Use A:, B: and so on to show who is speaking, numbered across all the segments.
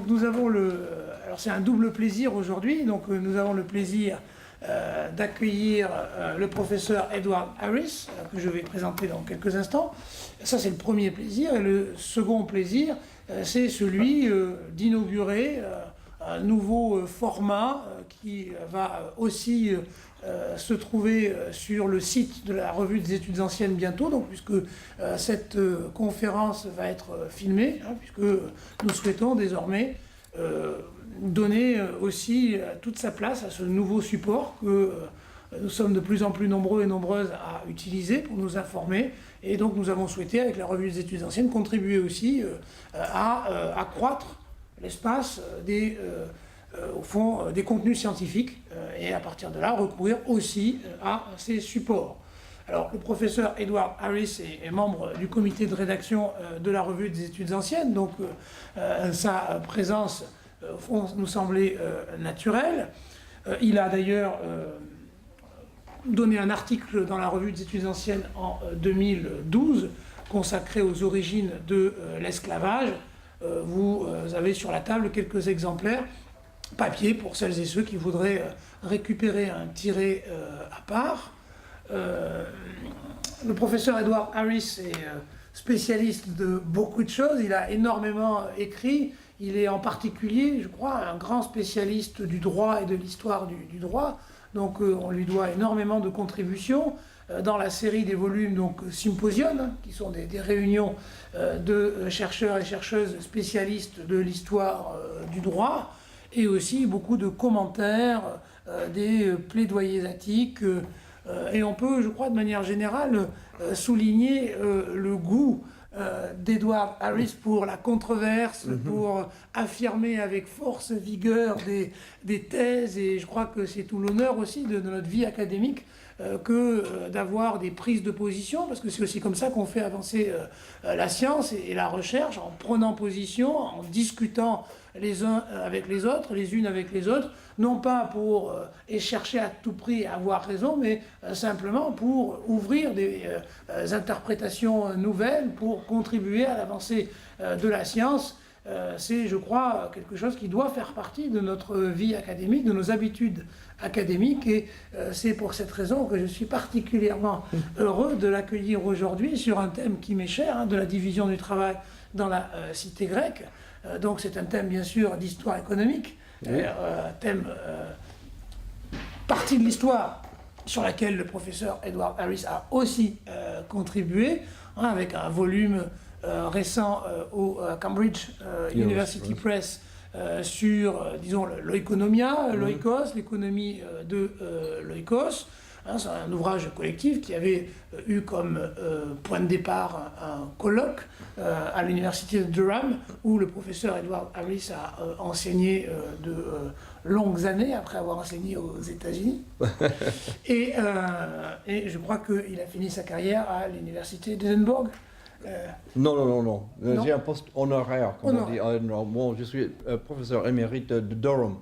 A: nous avons alors c'est un double plaisir aujourd'hui, donc nous avons le plaisir d'accueillir le professeur Edward Harris, que je vais présenter dans quelques instants. Ça, c'est le premier plaisir. Et le second plaisir, c'est celui d'inaugurer un nouveau format qui va aussi se trouver sur le site de la Revue des études anciennes bientôt, donc, puisque cette conférence va être filmée, puisque nous souhaitons désormais donner aussi toute sa place à ce nouveau support que nous sommes de plus en plus nombreux et nombreuses à utiliser pour nous informer. Et donc nous avons souhaité, avec la Revue des études anciennes, contribuer aussi à accroître l'espace au fond, des contenus scientifiques et à partir de là, recourir aussi à ces supports. Alors, le professeur Edward Harris est membre du comité de rédaction de la Revue des études anciennes, donc sa présence au fond, nous semblait naturelle. Il a d'ailleurs donné un article dans la Revue des études anciennes en 2012 consacré aux origines de l'esclavage. Vous avez sur la table quelques exemplaires papier pour celles et ceux qui voudraient récupérer un tiré à part. Le professeur Edward Harris est spécialiste de beaucoup de choses, il a énormément écrit, il est en particulier, je crois, un grand spécialiste du droit et de l'histoire du droit, donc on lui doit énormément de contributions dans la série des volumes donc Symposium, qui sont des réunions de chercheurs et chercheuses spécialistes de l'histoire du droit, et aussi beaucoup de commentaires, des plaidoyers éthiques, et on peut, je crois, de manière générale, souligner le goût d'Edward Harris pour la controverse, pour affirmer avec force, vigueur des thèses, et je crois que c'est tout l'honneur aussi de notre vie académique que d'avoir des prises de position, parce que c'est aussi comme ça qu'on fait avancer la science et la recherche, en prenant position, en discutant les uns avec les autres, les unes avec les autres, non pas pour chercher à tout prix à avoir raison, mais simplement pour ouvrir des interprétations nouvelles, pour contribuer à l'avancée de la science. C'est, je crois, quelque chose qui doit faire partie de notre vie académique, de nos habitudes académiques, et c'est pour cette raison que je suis particulièrement heureux de l'accueillir aujourd'hui sur un thème qui m'est cher, de la division du travail dans la cité grecque. Donc c'est un thème bien sûr d'histoire économique, un thème partie de l'histoire sur laquelle le professeur Edward Harris a aussi contribué, avec un volume récent au Cambridge University Press sur, disons, l'oikonomia, l'oikos, l'économie de l'oikos. C'est un ouvrage collectif qui avait eu comme point de départ un colloque à l'université de Durham, où le professeur Edward Harris a enseigné de longues années, après avoir enseigné aux États-Unis. Et je crois qu'il a fini sa carrière à l'université d'Édimbourg.
B: Non. J'ai un poste honoraire, comme on dit. Bon, je suis professeur émérite de Durham.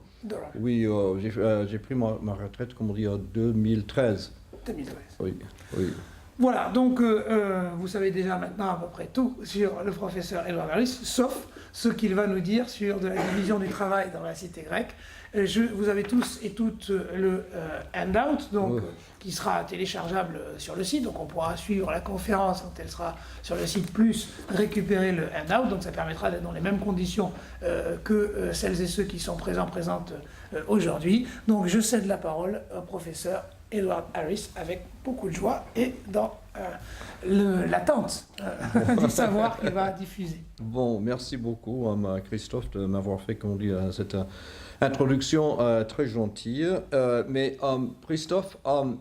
B: Oui, j'ai pris ma retraite, comme on dit, en 2013.
A: 2013.
B: Oui.
A: Voilà, donc vous savez déjà maintenant à peu près tout sur le professeur Edward Harris, sauf ce qu'il va nous dire sur de la division du travail dans la cité grecque. Vous avez tous et toutes le handout, donc, qui sera téléchargeable sur le site, donc on pourra suivre la conférence quand elle sera sur le site, plus récupérer le handout, donc ça permettra d'être dans les mêmes conditions que celles et ceux qui sont présentes aujourd'hui. Donc je cède la parole au professeur Edward Harris avec beaucoup de joie et dans l'attente du savoir qu'il va diffuser.
B: Bon, merci beaucoup Christophe de m'avoir fait, comme on dit, cette introduction très gentille. Mais Christophe, vous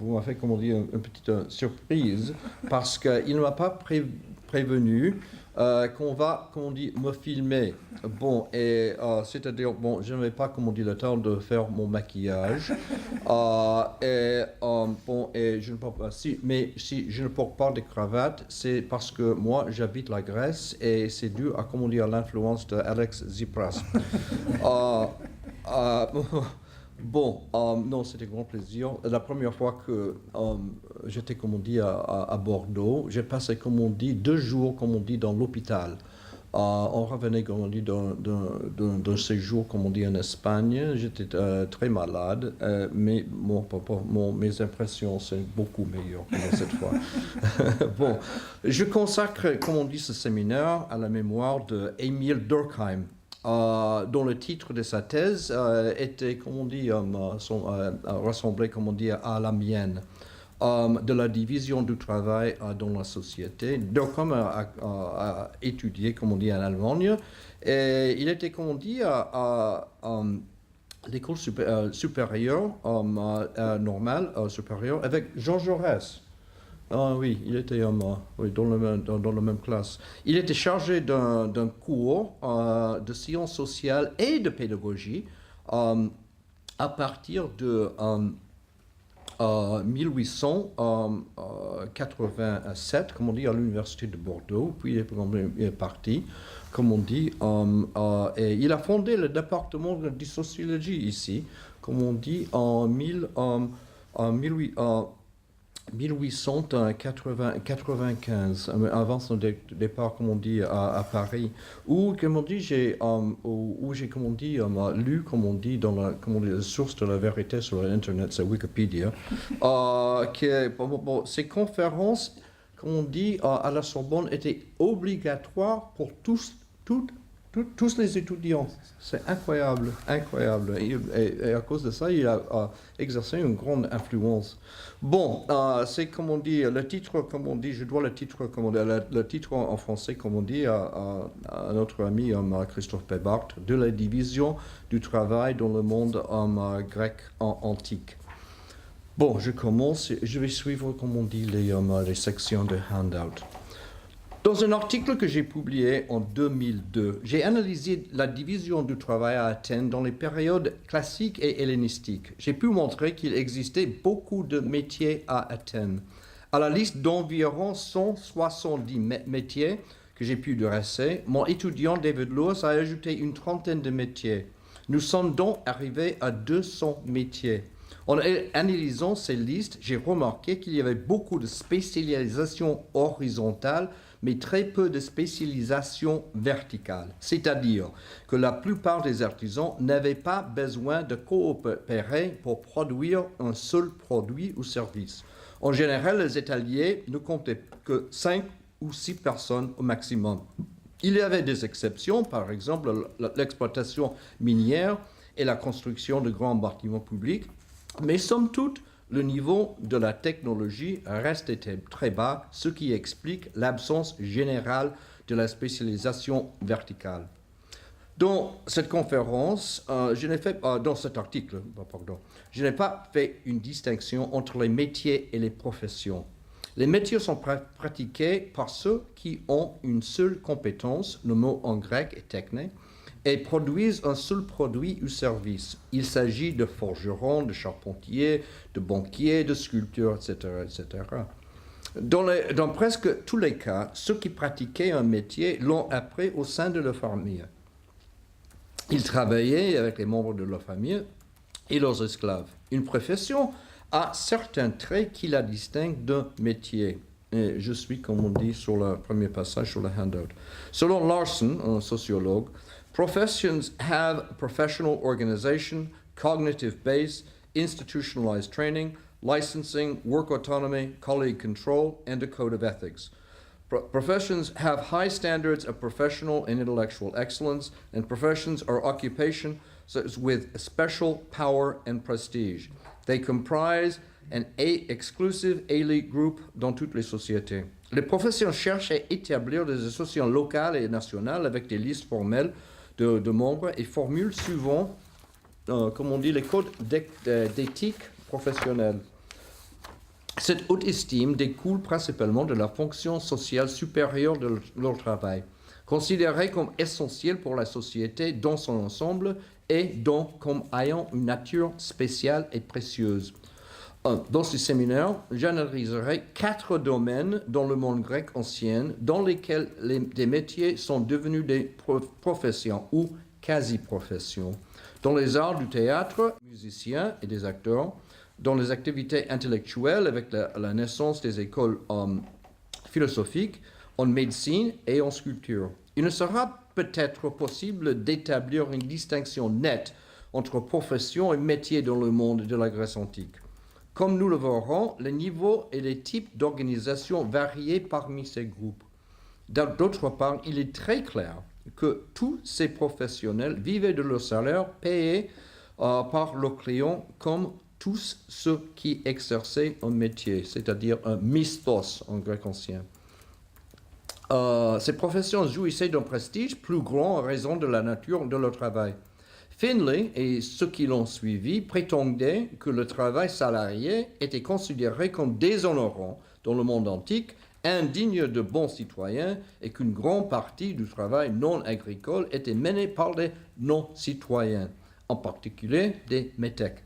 B: m'avez fait, comme on dit, une petite surprise, parce qu'il ne m'a pas prévenu qu'on va, comme on dit, me filmer. Bon, et c'est-à-dire, bon, je n'avais pas, comme on dit, le temps de faire mon maquillage. Bon, et je ne porte pas, mais si je ne porte pas de cravate, c'est parce que moi, j'habite la Grèce et c'est dû à, comme on dit, à l'influence de Alex Tsipras. Bon, non, c'était un grand plaisir. La première fois que j'étais, comme on dit, à Bordeaux, j'ai passé, comme on dit, 2 jours, comme on dit, dans l'hôpital. On revenait, comme on dit, d'un séjour, comme on dit, en Espagne. J'étais très malade, mais mes impressions, c'est beaucoup meilleur que cette fois. Bon, je consacre, comme on dit, ce séminaire à la mémoire d'Emile Durkheim, dont le titre de sa thèse était, comme on dit, ressemblait, comme on dit, à la mienne. De la division du travail dans la société. Durkheim a étudié, comme on dit, en Allemagne, et il était, comme on dit, à l'école supérieure, normale, supérieure, avec Jean Jaurès. Oui, il était oui, dans la même classe. Il était chargé d'un cours de sciences sociales et de pédagogie à partir de 1887, comme on dit, à l'université de Bordeaux, puis il est parti, comme on dit, et il a fondé le département de sociologie ici, comme on dit, en 1895, avant son départ, comme on dit, à Paris, où, comme on dit, j'ai, comme on dit, lu, comme on dit, dans la source de la vérité sur Internet, c'est Wikipédia, que ces conférences, comme on dit, à la Sorbonne, étaient obligatoires pour tous les étudiants. C'est incroyable, incroyable. Et à cause de ça, il a exercé une grande influence. Bon, c'est comme on dit, le titre, comme on dit, je dois le titre, comme on dit, le titre en français, comme on dit, à notre ami Christophe Pébart, de la division du travail dans le monde grec antique. Bon, je commence, je vais suivre, comme on dit, les sections de handout. Dans un article que j'ai publié en 2002, j'ai analysé la division du travail à Athènes dans les périodes classiques et hellénistiques. J'ai pu montrer qu'il existait beaucoup de métiers à Athènes. À la liste d'environ 170 métiers que j'ai pu dresser, mon étudiant David Lewis a ajouté une trentaine de métiers. Nous sommes donc arrivés à 200 métiers. En analysant ces listes, j'ai remarqué qu'il y avait beaucoup de spécialisation horizontale, mais très peu de spécialisation verticale. C'est-à-dire que la plupart des artisans n'avaient pas besoin de coopérer pour produire un seul produit ou service. En général, les ateliers ne comptaient que 5 ou 6 personnes au maximum. Il y avait des exceptions, par exemple l'exploitation minière et la construction de grands bâtiments publics, mais somme toute, le niveau de la technologie reste très bas, ce qui explique l'absence générale de la spécialisation verticale. Dans cette conférence, dans cet article, je n'ai pas fait une distinction entre les métiers et les professions. Les métiers sont pratiqués par ceux qui ont une seule compétence, le mot en grec est techné, et produisent un seul produit ou service. Il s'agit de forgerons, de charpentiers, de banquiers, de sculpteurs, etc. etc. Dans presque tous les cas, ceux qui pratiquaient un métier l'ont appris au sein de leur famille. Ils travaillaient avec les membres de leur famille et leurs esclaves. Une profession a certains traits qui la distinguent d'un métier. Et je suis, comme on dit sur le premier passage sur le handout. Selon Larson, un sociologue, professions have professional organization, cognitive base, institutionalized training, licensing, work autonomy, colleague control, and a code of ethics. Professions have high standards of professional and intellectual excellence, and professions are occupations with special power and prestige. They comprise an exclusive elite group dans toutes les sociétés. Les professions cherchent à établir des associations locales et nationales avec des listes formelles de membres et formulent souvent, comme on dit, les codes d'éthique professionnelle. Cette haute estime découle principalement de la fonction sociale supérieure de leur travail, considérée comme essentielle pour la société dans son ensemble et donc comme ayant une nature spéciale et précieuse. Dans ce séminaire, j'analyserai 4 domaines dans le monde grec ancien dans lesquels des métiers sont devenus des professions ou quasi-professions. Dans les arts du théâtre, musiciens et des acteurs, dans les activités intellectuelles avec la naissance des écoles philosophiques, en médecine et en sculpture. Il ne sera peut-être possible d'établir une distinction nette entre profession et métier dans le monde de la Grèce antique. Comme nous le verrons, les niveaux et les types d'organisation variaient parmi ces groupes. D'autre part, il est très clair que tous ces professionnels vivaient de leur salaire payé par leurs clients comme tous ceux qui exerçaient un métier, c'est-à-dire un mistos en grec ancien. Ces professions jouissaient d'un prestige plus grand en raison de la nature de leur travail. Finlay et ceux qui l'ont suivi prétendaient que le travail salarié était considéré comme déshonorant dans le monde antique, indigne de bons citoyens, et qu'une grande partie du travail non agricole était menée par des non-citoyens, en particulier des métèques.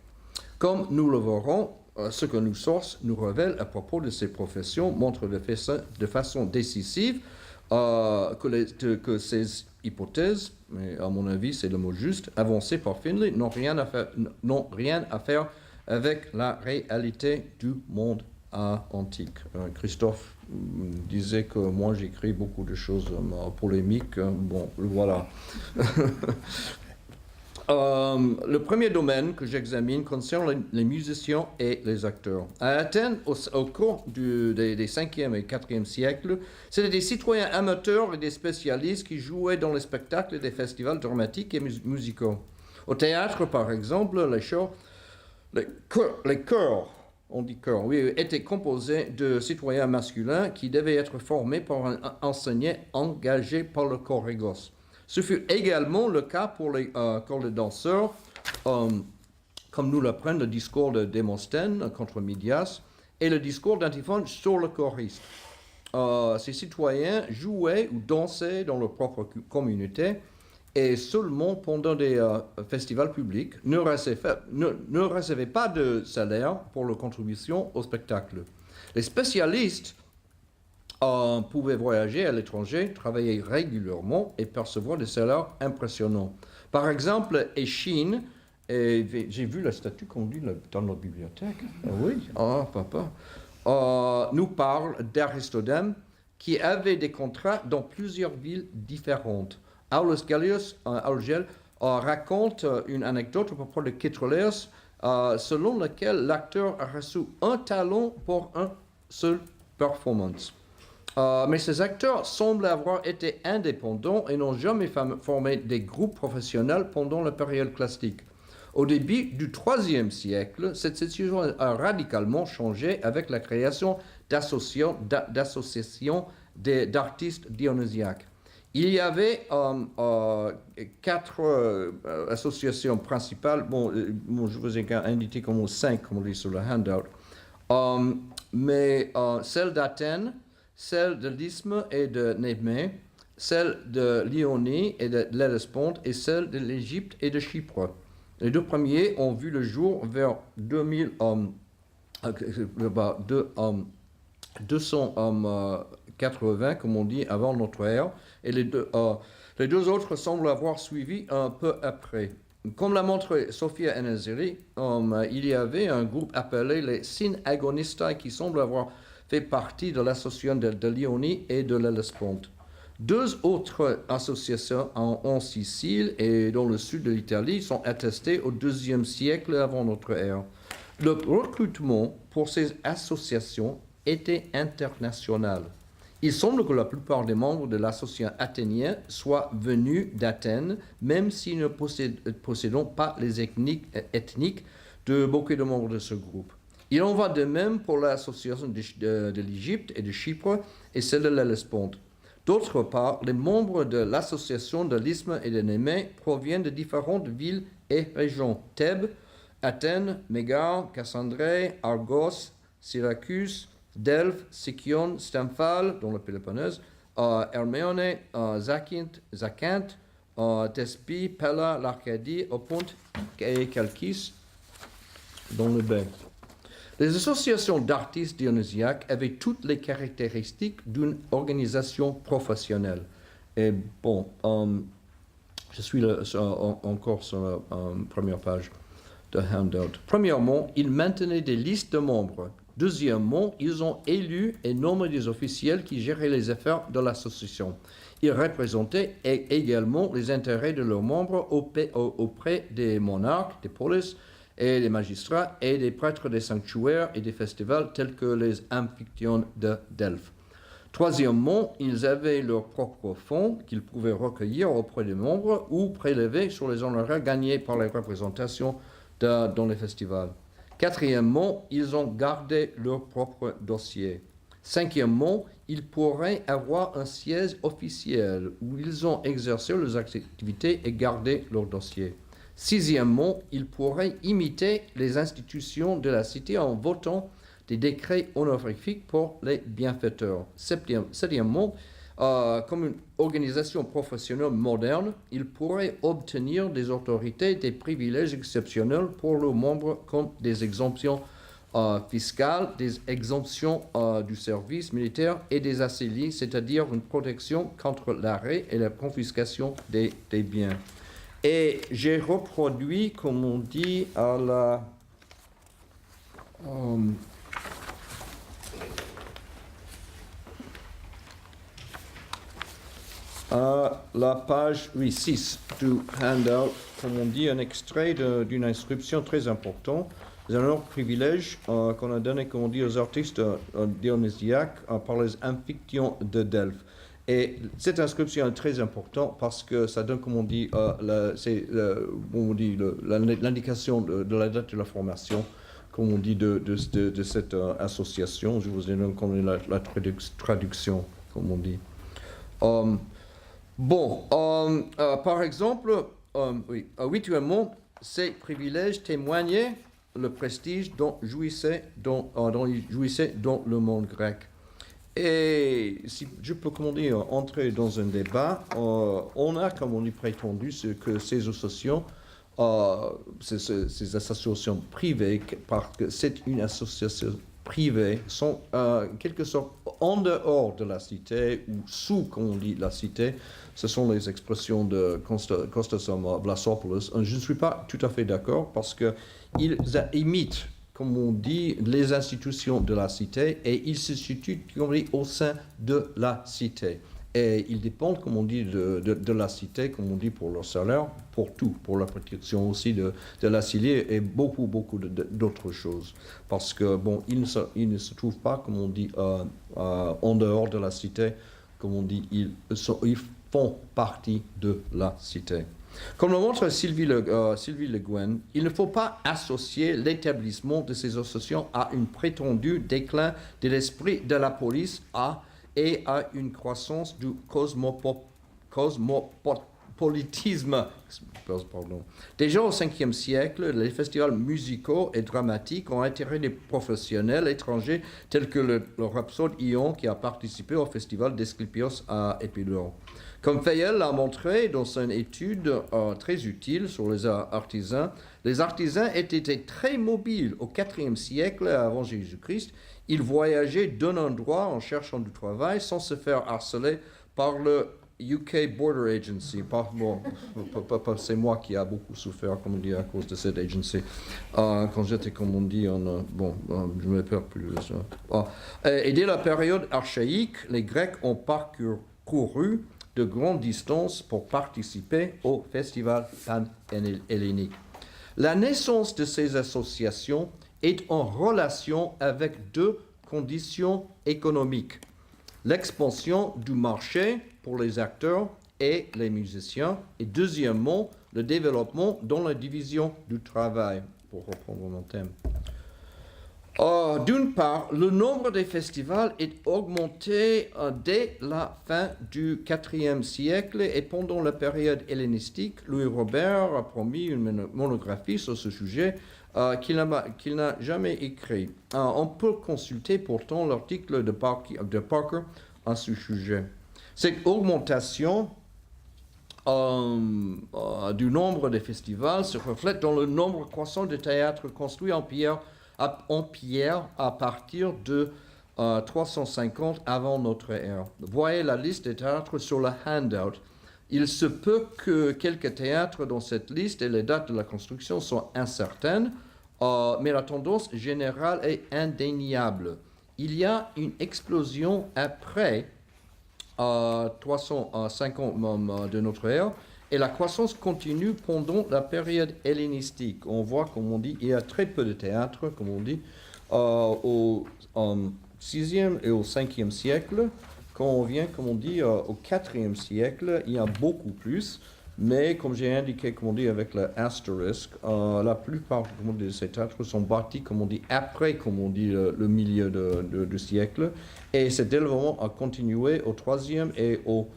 B: Comme nous le verrons, ce que nos sources nous révèlent à propos de ces professions montre de façon décisive que ces hypothèses, mais à mon avis c'est le mot juste, avancées par Finlay, n'ont rien à faire avec la réalité du monde antique. Christophe disait que moi j'écris beaucoup de choses polémiques. Bon, voilà. Le premier domaine que j'examine concerne les musiciens et les acteurs. À Athènes, au cours des 5e et 4e siècles, c'était des citoyens amateurs et des spécialistes qui jouaient dans les spectacles et des festivals dramatiques et musicaux. Au théâtre, par exemple, les chœurs, on dit chœurs, oui, étaient composés de citoyens masculins qui devaient être formés par un enseignant engagé par le chorégos. Ce fut également le cas pour les corps de danseurs, comme nous l'apprennent le discours de Démosthène contre Midias et le discours d'Antiphone sur le choriste. Ces citoyens jouaient ou dansaient dans leur propre communauté et seulement pendant des festivals publics ne recevaient pas de salaire pour leur contribution au spectacle. Les spécialistes pouvaient voyager à l'étranger, travailler régulièrement et percevoir des salaires impressionnants. Par exemple, Échine, j'ai vu la statue qu'on lit dans notre bibliothèque. Oui, papa. Nous parle d'Aristodème qui avait des contrats dans plusieurs villes différentes. Aulus Gellius, Algel, raconte une anecdote à propos de Kétroléos, selon laquelle l'acteur a reçu un talent pour un seul performance. Mais ces acteurs semblent avoir été indépendants et n'ont jamais formé des groupes professionnels pendant la période classique. Au début du IIIe siècle, cette situation a radicalement changé avec la création d'associations d'artistes dionysiaques. Il y avait 4 associations principales. Bon, je vous ai indiqué comme 5, comme on dit sur le handout. Mais celle d'Athènes, celle de l'Isthme et de Némée, celle de l'Ionie et de l'Hellespont et celle de l'Égypte et de Chypre. Les 2 premiers ont vu le jour vers 280, comme on dit, avant notre ère, et les deux autres semblent avoir suivi un peu après. Comme l'a montré Sophia Enezeri, il y avait un groupe appelé les Synagonistai qui semble avoir fait partie de l'association de l'Ionie et de l'Hellespont. 2 autres associations en Sicile et dans le sud de l'Italie sont attestées au IIe siècle avant notre ère. Le recrutement pour ces associations était international. Il semble que la plupart des membres de l'association athénienne soient venus d'Athènes, même si nous ne possédons pas les ethniques de beaucoup de membres de ce groupe. Il en va de même pour l'association de l'Égypte et de Chypre et celle de l'Hellespont. D'autre part, les membres de l'association de l'Isthme et de Némée proviennent de différentes villes et régions. Thèbes, Athènes, Mégare, Cassandrée, Argos, Syracuse, Delphes, Sicyon, Stymphale, dans le Péloponnèse, Herméone, Zacynth, Thespie, Pella, l'Arcadie, Oponte et Chalkis, dans le baie. Les associations d'artistes dionysiaques avaient toutes les caractéristiques d'une organisation professionnelle. Et bon, je suis encore sur la première page de handout. Premièrement, ils maintenaient des listes de membres. Deuxièmement, ils ont élu et nommé des officiels qui géraient les affaires de l'association. Ils représentaient également les intérêts de leurs membres auprès des monarques, des polices et des magistrats et des prêtres des sanctuaires et des festivals tels que les amphictyons de Delphes. Troisièmement, ils avaient leurs propres fonds qu'ils pouvaient recueillir auprès des membres ou prélever sur les honoraires gagnés par les représentations dans les festivals. Quatrièmement, ils ont gardé leur propre dossier. Cinquièmement, ils pourraient avoir un siège officiel où ils ont exercé leurs activités et gardé leur dossier. Sixièmement, ils pourraient imiter les institutions de la cité en votant des décrets honorifiques pour les bienfaiteurs. Septièmement, comme une organisation professionnelle moderne, ils pourraient obtenir des autorités, des privilèges exceptionnels pour leurs membres comme des exemptions fiscales, des exemptions du service militaire et des assélies, c'est-à-dire une protection contre l'arrêt et la confiscation des biens. Et j'ai reproduit, comme on dit, à la page 6 du handout, comme on dit, un extrait d'une inscription très importante. C'est un autre privilège qu'on a donné, comme on dit, aux artistes dionysiaques par les amphictyons de Delphes. Et cette inscription est très importante parce que ça donne, comme on dit, l'indication de la date de la formation, comme on dit, de cette association. Je vous ai donné comme la traduction, comme on dit. Par exemple, huitièmement, ces privilèges témoignaient le prestige dont jouissait dans le monde grec. Et si je peux, comme on dit, entrer dans un débat, on a, comme on dit, prétendu que ces associations, ces associations privées, parce que c'est une association privée, sont en quelque sorte en dehors de la cité ou sous, comme on dit, la cité. Ce sont les expressions de Kostas Vlasopoulos. Je ne suis pas tout à fait d'accord parce qu'ils imitent, comme on dit, les institutions de la cité et ils se situent, comme on dit, au sein de la cité. Et ils dépendent, comme on dit, de la cité, comme on dit, pour leur salaire, pour tout, pour la protection aussi de l'asile et beaucoup d'autres choses. Parce que, bon, ils ne se trouvent pas, comme on dit, en dehors de la cité, comme on dit, ils font partie de la cité. Comme le montre Sylvie Le Guen, il ne faut pas associer l'établissement de ces associations à un prétendu déclin de l'esprit de la police et à une croissance du cosmopolitisme. Déjà au 5e siècle, les festivals musicaux et dramatiques ont attiré des professionnels étrangers tels que le rhapsode Ion qui a participé au festival d'Asclépios à Épidore. Comme Fayel l'a montré dans une étude très utile sur les artisans étaient très mobiles au 4e siècle avant Jésus-Christ. Ils voyageaient d'un endroit en cherchant du travail sans se faire harceler par le UK Border Agency. C'est moi qui a beaucoup souffert, comme on dit, à cause de cette agency. Quand j'étais, comme on dit, je ne me perds plus. Et dès la période archaïque, les Grecs ont parcouru de grandes distances pour participer au festival pan-hellénique. La naissance de ces associations est en relation avec deux conditions économiques. L'expansion du marché pour les acteurs et les musiciens, et deuxièmement, le développement dans la division du travail, pour reprendre mon thème. D'une part, le nombre des festivals est augmenté dès la fin du IVe siècle et pendant la période hellénistique, Louis Robert a promis une monographie sur ce sujet qu'il n'a jamais écrit. On peut consulter pourtant l'article de Parker à ce sujet. Cette augmentation du nombre des festivals se reflète dans le nombre croissant de théâtres construits en pierre à partir de 350 avant notre ère. Voyez la liste des théâtres sur le handout. Il se peut que quelques théâtres dans cette liste et les dates de la construction soient incertaines, mais la tendance générale est indéniable. Il y a une explosion après 350 de notre ère. Et la croissance continue pendant la période hellénistique. On voit, comme on dit, il y a très peu de théâtre, comme on dit, au 6e et au 5e siècle. Quand on vient, comme on dit, au 4e siècle, il y a beaucoup plus. Mais comme j'ai indiqué, comme on dit, avec l'astérisque, la plupart de ces théâtres sont bâtis, comme on dit, après, comme on dit, le milieu du siècle. Et cet développement a continué au 3e et au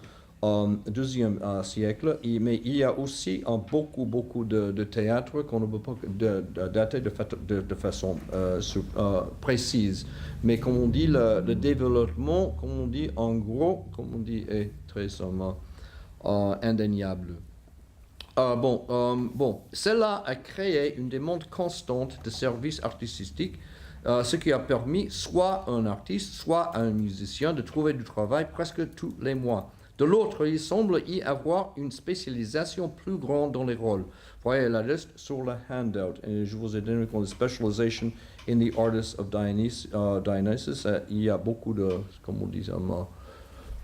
B: 2e siècle. Mais il y a aussi beaucoup de théâtres qu'on ne peut pas dater de façon précise. Mais comme on dit, le développement, comme on dit, en gros, comme on dit, est très indéniable. Cela a créé une demande constante de services artistiques, ce qui a permis soit à un artiste, soit à un musicien de trouver du travail presque tous les mois. De l'autre, il semble y avoir une spécialisation plus grande dans les rôles. Voyez la liste sur le handout. Et je vous ai donné comme Specialization in the Artists of Dionysus. Il y a beaucoup de, comme on dit,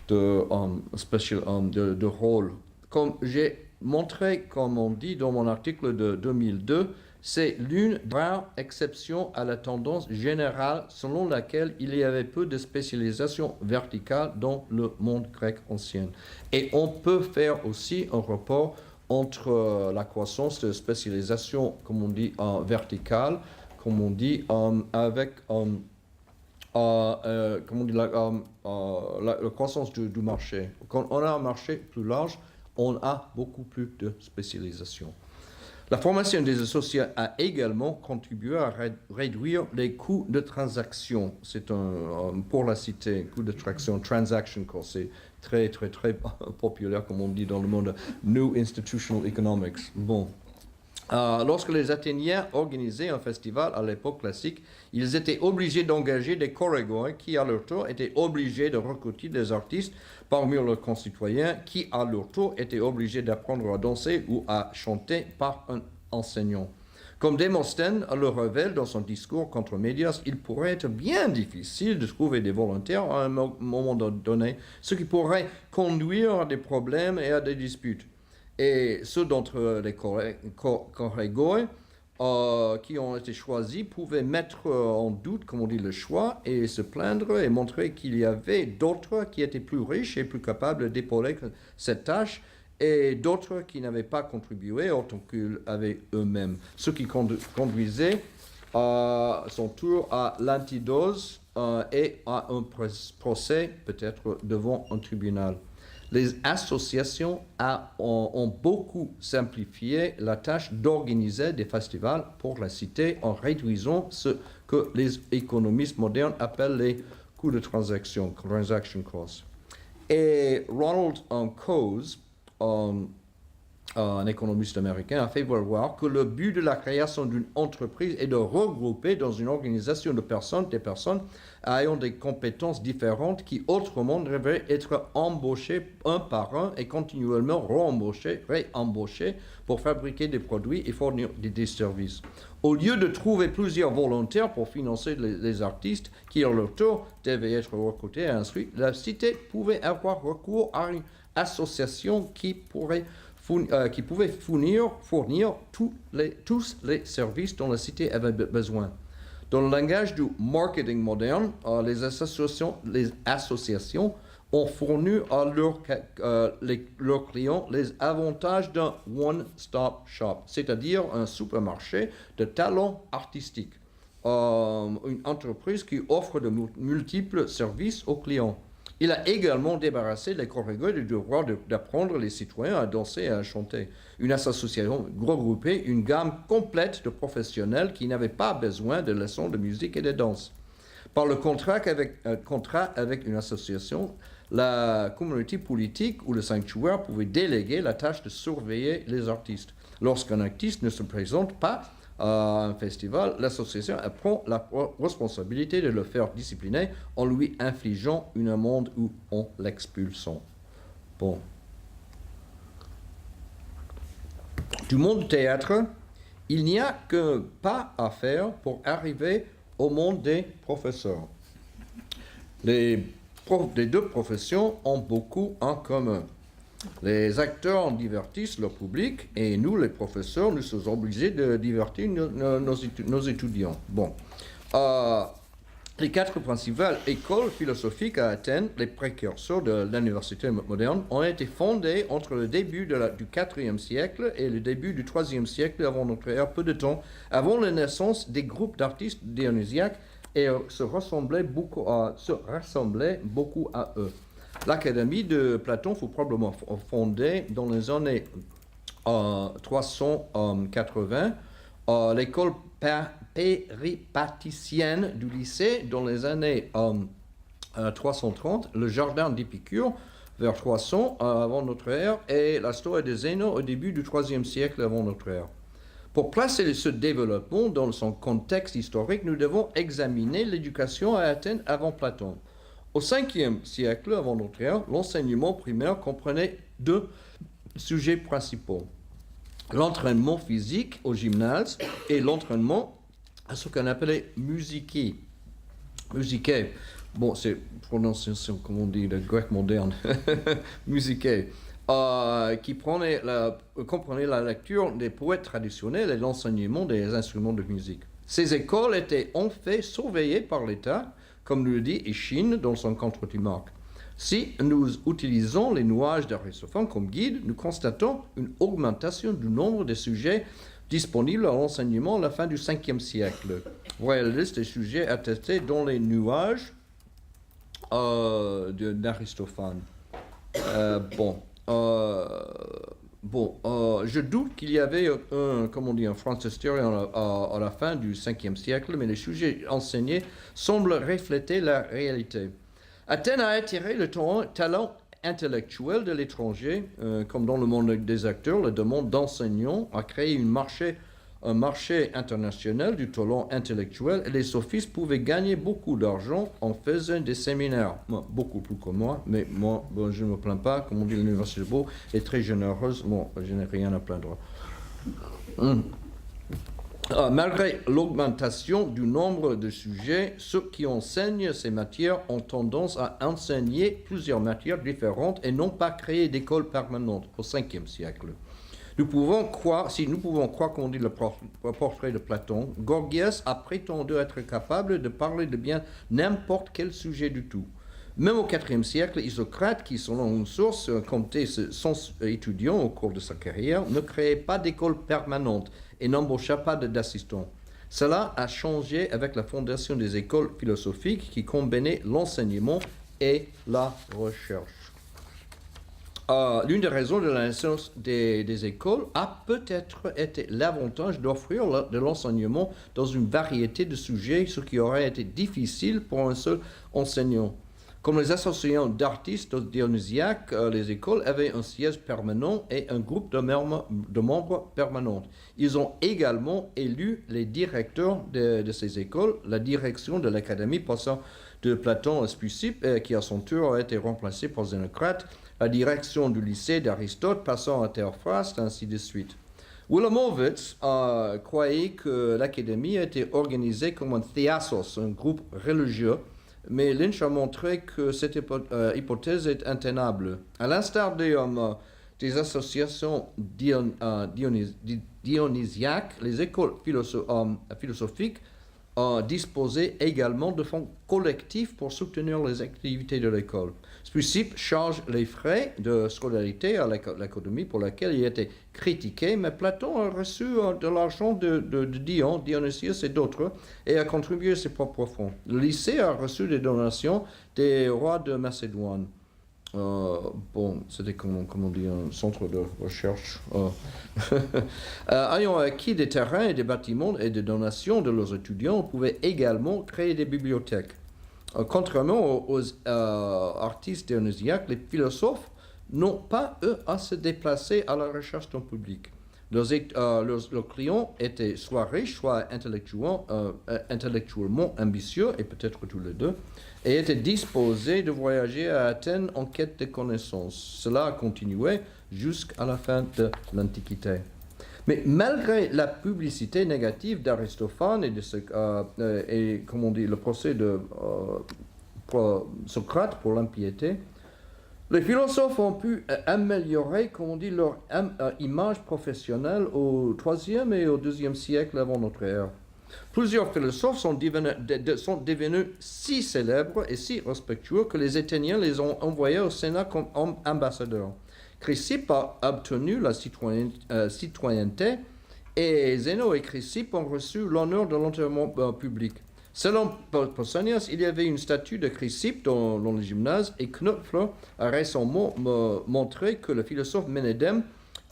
B: de rôles. Comme j'ai montré, comme on dit dans mon article de 2002, c'est l'une des rares exceptions à la tendance générale selon laquelle il y avait peu de spécialisation verticale dans le monde grec ancien. Et on peut faire aussi un rapport entre la croissance de spécialisation, comme on dit, verticale, comme on dit, avec la croissance du marché. Quand on a un marché plus large, on a beaucoup plus de spécialisation. La formation des associés a également contribué à réduire les coûts de transaction. C'est pour la citer, coût de transaction cost, c'est très populaire, comme on dit dans le monde, New Institutional Economics. Lorsque les Athéniens organisaient un festival à l'époque classique, ils étaient obligés d'engager des chorégraphes qui, à leur tour, étaient obligés de recruter des artistes parmi leurs concitoyens qui, à leur tour, étaient obligés d'apprendre à danser ou à chanter par un enseignant. Comme Démosthène le révèle dans son discours contre Médias, il pourrait être bien difficile de trouver des volontaires à un moment donné, ce qui pourrait conduire à des problèmes et à des disputes. Et ceux d'entre les chorégraphes qui ont été choisis pouvaient mettre en doute, comme on dit, le choix et se plaindre et montrer qu'il y avait d'autres qui étaient plus riches et plus capables d'épauler cette tâche et d'autres qui n'avaient pas contribué autant qu'ils avaient eux-mêmes. Ce qui conduisait à son tour à l'antidose et à un procès peut-être devant un tribunal. Les associations ont beaucoup simplifié la tâche d'organiser des festivals pour la cité en réduisant ce que les économistes modernes appellent les coûts de transaction costs. Et Ronald Coase, un économiste américain, a fait valoir que le but de la création d'une entreprise est de regrouper dans une organisation des personnes ayant des compétences différentes qui autrement devraient être embauchées un par un et continuellement réembauchées pour fabriquer des produits et fournir des services. Au lieu de trouver plusieurs volontaires pour financer les artistes qui, à leur tour, devaient être recrutés et instruits, la cité pouvait avoir recours à une association qui pouvait fournir tous les services dont la cité avait besoin. Dans le langage du marketing moderne, les associations ont fourni à leurs clients les avantages d'un one-stop shop, c'est-à-dire un supermarché de talents artistiques, une entreprise qui offre de multiples services aux clients. Il a également débarrassé les chorégraphes du devoir d'apprendre les citoyens à danser et à chanter. Une association regroupait une gamme complète de professionnels qui n'avaient pas besoin de leçons de musique et de danse. Par le contrat avec une association, la communauté politique ou le sanctuaire pouvait déléguer la tâche de surveiller les artistes. Lorsqu'un artiste ne se présente pas à un festival, l'association prend la responsabilité de le faire discipliner en lui infligeant une amende ou en l'expulsant. Du monde du théâtre, il n'y a que pas à faire pour arriver au monde des professeurs. Les des deux professions ont beaucoup en commun. Les acteurs divertissent leur public et nous, les professeurs, nous sommes obligés de divertir nos étudiants. Bon. Les 4 principales écoles philosophiques à Athènes, les précurseurs de l'université moderne, ont été fondées entre le début du IVe siècle et le début du IIIe siècle avant notre ère, peu de temps avant la naissance des groupes d'artistes dionysiaques et se rassemblaient beaucoup à eux. L'Académie de Platon fut probablement fondée dans les années 380, l'école péripaticienne du lycée dans les années 330, le jardin d'Épicure vers 300 avant notre ère et la Stoa de Zénon au début du IIIe siècle avant notre ère. Pour placer ce développement dans son contexte historique, nous devons examiner l'éducation à Athènes avant Platon. Au 5e siècle avant notre ère, l'enseignement primaire comprenait 2 sujets principaux. L'entraînement physique au gymnase et l'entraînement à ce qu'on appelait musiqué. Bon, c'est prononciation, comme on dit, le grec moderne. Musiqué. Qui comprenait la lecture des poètes traditionnels et l'enseignement des instruments de musique. Ces écoles étaient en fait surveillées par l'État, comme nous le dit Échine dans son contre-Timarque. Si nous utilisons les nuages d'Aristophane comme guide, nous constatons une augmentation du nombre de sujets disponibles à l'enseignement à la fin du 5e siècle. Voyez la liste des sujets attestés dans les nuages d'Aristophane. Je doute qu'il y avait un Francis Therion à la fin du 5e siècle, mais les sujets enseignés semblent refléter la réalité. Athènes a attiré le talent intellectuel de l'étranger, comme dans le monde des acteurs, la demande d'enseignants a créé un marché international du talent intellectuel et les sophistes pouvaient gagner beaucoup d'argent en faisant des séminaires. Beaucoup plus que moi, mais moi, je ne me plains pas. Comme on dit, l'Université de Beau est très généreuse. Je n'ai rien à plaindre. Malgré l'augmentation du nombre de sujets, ceux qui enseignent ces matières ont tendance à enseigner plusieurs matières différentes et non pas créer d'écoles permanentes au 5e siècle. Si nous pouvons croire, comme on dit, le portrait de Platon, Gorgias a prétendu être capable de parler de bien n'importe quel sujet du tout. Même au IVe siècle, Isocrate, qui selon une source comptait 100 étudiants au cours de sa carrière, ne créait pas d'école permanente et n'embaucha pas d'assistants. Cela a changé avec la fondation des écoles philosophiques qui combinaient l'enseignement et la recherche. L'une des raisons de la naissance des écoles a peut-être été l'avantage d'offrir de l'enseignement dans une variété de sujets, ce qui aurait été difficile pour un seul enseignant. Comme les associations d'artistes dionysiaques, les écoles avaient un siège permanent et un groupe de membres permanents. Ils ont également élu les directeurs de ces écoles, la direction de l'académie passant de Platon à Speusippe, qui à son tour a été remplacé par Xénocrate, la direction du lycée d'Aristote passant à Théophraste, ainsi de suite. Wilhelmovitz croyait que l'académie était organisée comme un théasos, un groupe religieux, mais Lynch a montré que cette hypothèse est intenable. À l'instar des associations dionysiaques, les écoles philosophiques disposaient également de fonds collectifs pour soutenir les activités de l'école. Speusippe charge les frais de scolarité à l'académie pour laquelle il était critiqué, mais Platon a reçu de l'argent de Dion, Dionysius et d'autres, et a contribué à ses propres fonds. Le lycée a reçu des donations des rois de Macédoine. C'était comme on dit, un centre de recherche. Ayant acquis des terrains et des bâtiments et des donations de leurs étudiants, on pouvait également créer des bibliothèques. Contrairement aux artistes dionysiaques, les philosophes n'ont pas, eux, à se déplacer à la recherche d'un public. Leurs clients étaient soit riches, soit intellectuellement ambitieux, et peut-être tous les deux, et étaient disposés de voyager à Athènes en quête de connaissances. Cela a continué jusqu'à la fin de l'Antiquité. Mais malgré la publicité négative d'Aristophane et comme on dit, le procès de Socrate pour l'impiété, les philosophes ont pu améliorer, comme on dit, leur image professionnelle au IIIe et au IIe siècle avant notre ère. Plusieurs philosophes sont devenus si célèbres et si respectueux que les Athéniens les ont envoyés au Sénat comme ambassadeurs. Chrysippe a obtenu la citoyenneté et Zénon et Chrysippe ont reçu l'honneur de l'enterrement public. Selon Pausanias, il y avait une statue de Chrysippe dans le gymnase et Knopfler a récemment montré que le philosophe Ménédème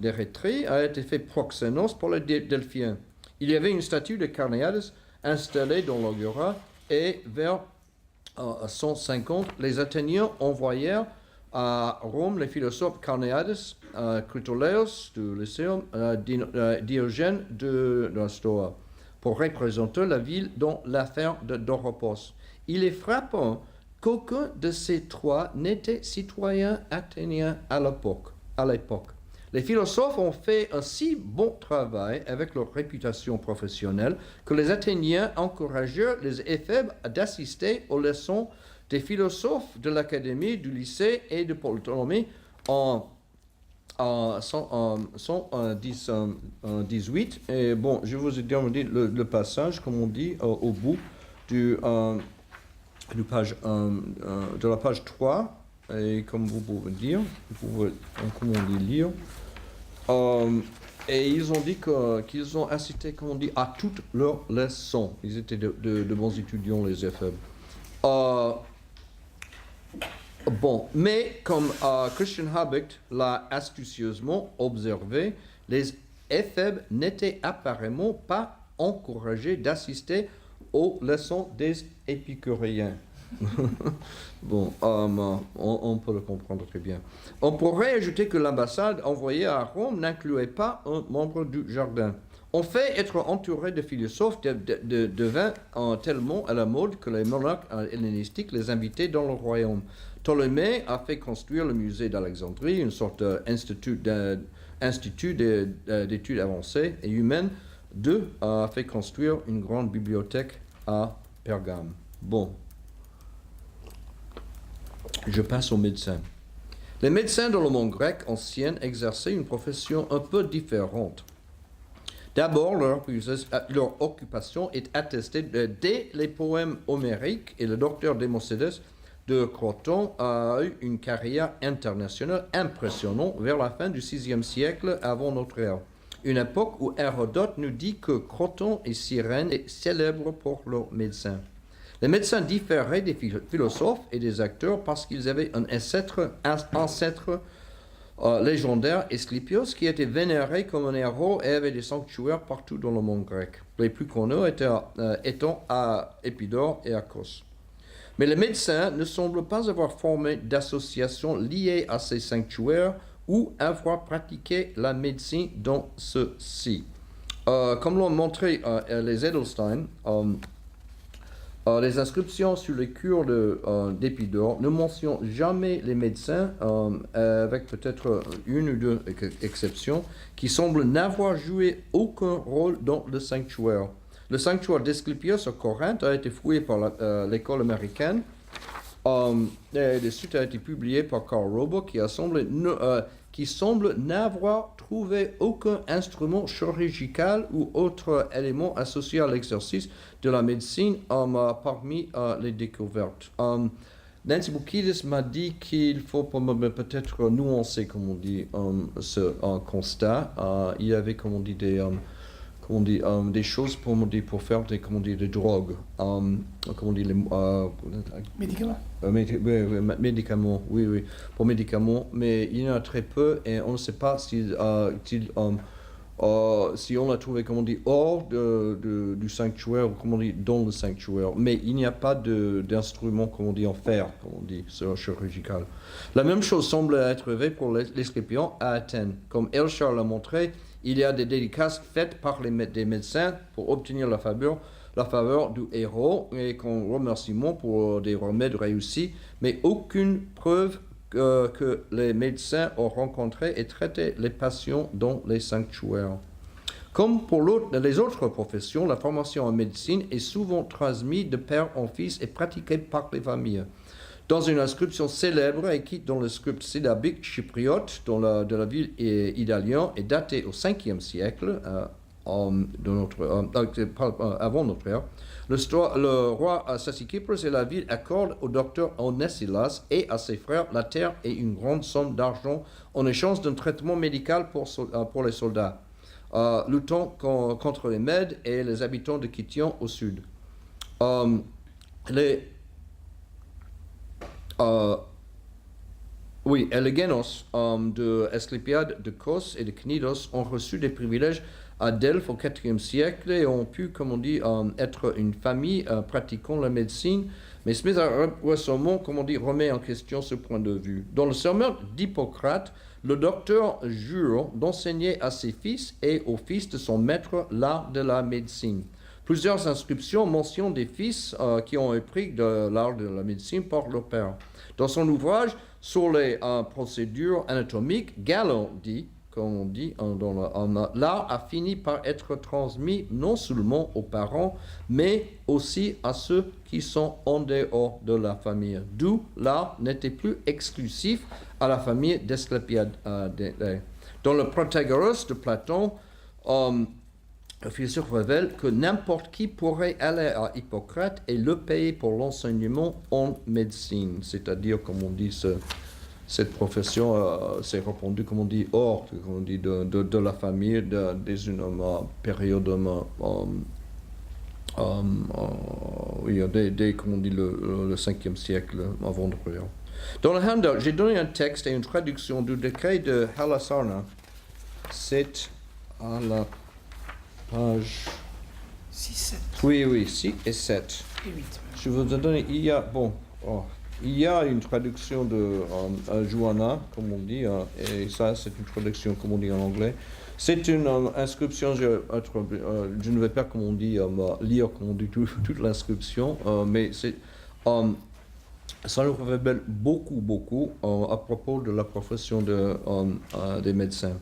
B: d'Érythrée a été fait proxénos pour les Delphiens. Il y avait une statue de Carnéades installée dans l'Agora et vers 150, les Athéniens envoyèrent à Rome les philosophes Carnéades, Critolaos de Lycéum, Diogène de la Stoa, pour représenter la ville dans l'affaire de Doropos. Il est frappant qu'aucun de ces trois n'était citoyen athénien à l'époque. Les philosophes ont fait un si bon travail avec leur réputation professionnelle que les Athéniens encouragèrent les Éphèbes d'assister aux leçons des philosophes de l'académie, du lycée et de Ptolémée en 118. Et bon, je vous ai demandé le passage, comme on dit, au bout de la page 3. Et comme vous pouvez dire, comme on dit, lire. Et ils ont dit qu'ils ont assisté, comme on dit, à toutes leurs leçons. Ils étaient de bons étudiants, les Éphèbes. Bon, mais comme Christian Habeck l'a astucieusement observé, les Éphèbes n'étaient apparemment pas encouragés d'assister aux leçons des épicuriens. Bon, on peut le comprendre très bien. On pourrait ajouter que l'ambassade envoyée à Rome n'incluait pas un membre du jardin. En fait, être entouré de philosophes devint tellement à la mode que les monarques hellénistiques les invitaient dans le royaume. Ptolémée a fait construire le musée d'Alexandrie, une sorte d'institut d'études avancées et humaines. Deux a fait construire une grande bibliothèque à Pergame. Bon. Je passe aux médecins. Les médecins dans le monde grec ancien exerçaient une profession un peu différente. D'abord, leur occupation est attestée dès les poèmes homériques et le docteur Démocédès de Croton a eu une carrière internationale impressionnante vers la fin du VIe siècle avant notre ère. Une époque où Hérodote nous dit que Croton et Cyrène est célèbre pour leurs médecins. Les médecins différaient des philosophes et des acteurs parce qu'ils avaient un ancêtre légendaire, Asclépios, qui était vénéré comme un héros et avait des sanctuaires partout dans le monde grec. Les plus connus étant à Épidore et à Kos. Mais les médecins ne semblent pas avoir formé d'associations liées à ces sanctuaires ou avoir pratiqué la médecine dans ceux-ci. Comme l'ont montré les Edelstein, les inscriptions sur les cures d'Épidore ne mentionnent jamais les médecins, avec peut-être une ou deux exceptions, qui semblent n'avoir joué aucun rôle dans le sanctuaire. Le sanctuaire d'Asclépios à Corinthe a été fouillé par l'école américaine. Et le suite a été publié par Carl Rober, qui semble n'avoir trouvé aucun instrument chirurgical ou autre élément associé à l'exercice de la médecine parmi les découvertes. Nancy Boukidis m'a dit qu'il faut peut-être nuancer, comme on dit, ce constat. Il y avait, comme on dit, des choses pour faire des drogues,
A: Médicaments.
B: Médicaments, oui, pour médicaments, mais il y en a très peu et on ne sait pas si on a trouvé, hors du sanctuaire ou dans le sanctuaire, mais il n'y a pas d'instrument, en fer, chirurgical. La même chose semble être vraie pour les Sclépions à Athènes. Comme Elchar l'a montré, il y a des dédicaces faites par des médecins pour obtenir la faveur du héros et comme remerciement pour des remèdes réussis, mais aucune preuve que les médecins ont rencontré et traité les patients dans les sanctuaires. Comme pour les autres professions, la formation en médecine est souvent transmise de père en fils et pratiquée par les familles. dans une inscription célèbre écrite dans le script syllabique chypriote de la ville italienne et datée au 5e siècle avant notre ère. Le roi Sassikypros et la ville accordent au docteur Onesilas et à ses frères la terre et une grande somme d'argent en échange d'un traitement médical pour les soldats, luttant contre les Mèdes et les habitants de Kition au sud. Les Génos de Asclépiade, de Kos et de Cnidos ont reçu des privilèges à Delphes au IVe siècle et ont pu, comme on dit, être une famille pratiquant la médecine. Mais Smith récemment, comme on dit, remet en question ce point de vue. Dans le sermon d'Hippocrate, le docteur jure d'enseigner à ses fils et aux fils de son maître l'art de la médecine. Plusieurs inscriptions mentionnent des fils qui ont appris de l'art de la médecine par leur père. Dans son ouvrage sur les procédures anatomiques, Gallo dit, comme on dit, l'art a fini par être transmis non seulement aux parents, mais aussi à ceux qui sont en dehors de la famille. D'où l'art n'était plus exclusif à la famille d'Asclépiade. Dans le Protagoras de Platon, le philosophe révèle que n'importe qui pourrait aller à Hippocrate et le payer pour l'enseignement en médecine. C'est-à-dire, comme on dit, cette profession s'est répandue, comme on dit, hors comme on dit, de la famille, des une période, dès comme on dit, le 5e siècle avant notre ère. Dans le handout, j'ai donné un texte et une traduction du décret de Halasarna. C'est à la page
A: 6, 7.
B: Oui, 6 et 7.
A: Et 8.
B: Je vous ai donné, il y a une traduction de Joanna, comme on dit, et ça, c'est une traduction, comme on dit en anglais. C'est une inscription, je ne vais pas, comme on dit, lire, comme on dit, toute l'inscription, mais ça nous révèle beaucoup à propos de la profession des médecins.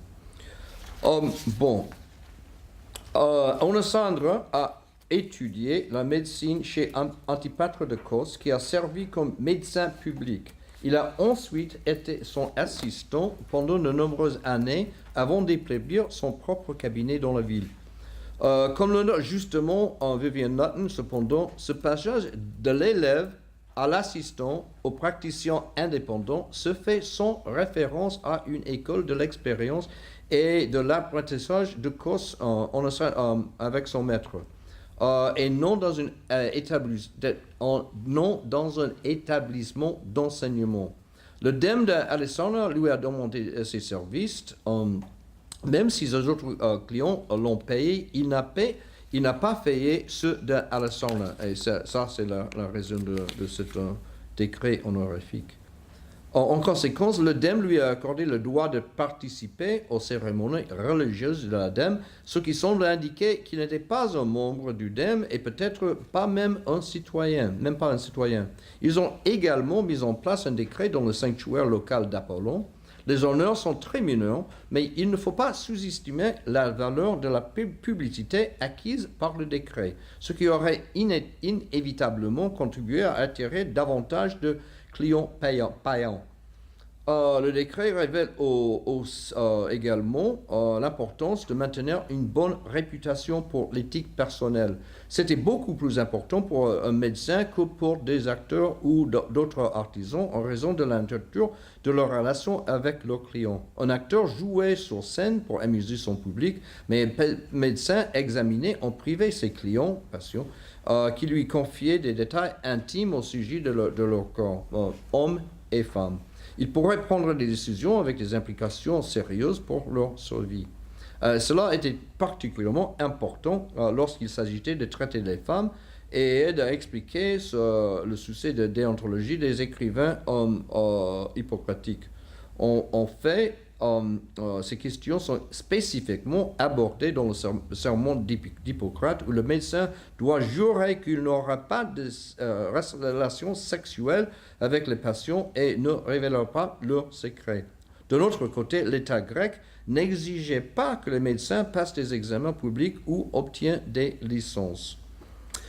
B: Onasandre a étudié la médecine chez Antipatre de Kos, qui a servi comme médecin public. Il a ensuite été son assistant pendant de nombreuses années avant d'établir son propre cabinet dans la ville. Comme le note justement Vivian Nutton, cependant, ce passage de l'élève à l'assistant, au praticien indépendant, se fait sans référence à une école de l'expérience et de l'apprentissage de Kos avec son maître. Et non dans un établissement d'enseignement. Le dème d'Alessandro lui a demandé ses services, même si les autres clients l'ont payé, il n'a pas payé ceux d'Alessandro. Et ça c'est la raison de ce décret honorifique. En conséquence, le dème lui a accordé le droit de participer aux cérémonies religieuses de la dème, ce qui semble indiquer qu'il n'était pas un membre du dème et peut-être pas même un citoyen, même pas un citoyen. Ils ont également mis en place un décret dans le sanctuaire local d'Apollon. Les honneurs sont très mineurs, mais il ne faut pas sous-estimer la valeur de la publicité acquise par le décret, ce qui aurait inévitablement contribué à attirer davantage de clients payants. Le décret révèle également l'importance de maintenir une bonne réputation pour l'éthique personnelle. C'était beaucoup plus important pour un médecin que pour des acteurs ou d'autres artisans en raison de la nature de leur relation avec leurs clients. Un acteur jouait sur scène pour amuser son public, mais un médecin examinait en privé ses clients, patients, qui lui confiaient des détails intimes au sujet de leur corps, hommes et femmes. Il pourrait prendre des décisions avec des implications sérieuses pour leur survie. Cela était particulièrement important lorsqu'il s'agissait de traiter les femmes et d'expliquer le souci de déontologie des écrivains hippocratiques. En fait, ces questions sont spécifiquement abordées dans le sermon d'Hippocrate, où le médecin doit jurer qu'il n'aura pas de relations sexuelles avec les patients et ne révélera pas leurs secrets. De l'autre côté, l'État grec n'exigeait pas que les médecins passent des examens publics ou obtiennent des licences.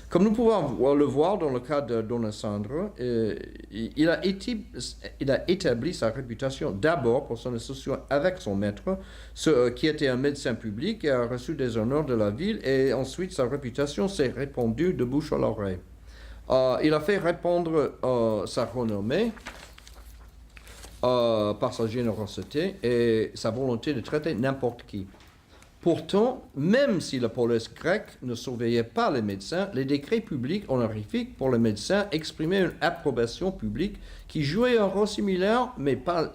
B: Comme nous pouvons le voir dans le cas de Don Alessandro, il a établi sa réputation d'abord pour son association avec son maître, qui était un médecin public et a reçu des honneurs de la ville, et ensuite sa réputation s'est répandue de bouche à l'oreille. Il a fait répandre sa renommée par sa générosité et sa volonté de traiter n'importe qui. Pourtant, même si la police grecque ne surveillait pas les médecins, les décrets publics honorifiques pour les médecins exprimaient une approbation publique qui jouait un rôle similaire, mais pas,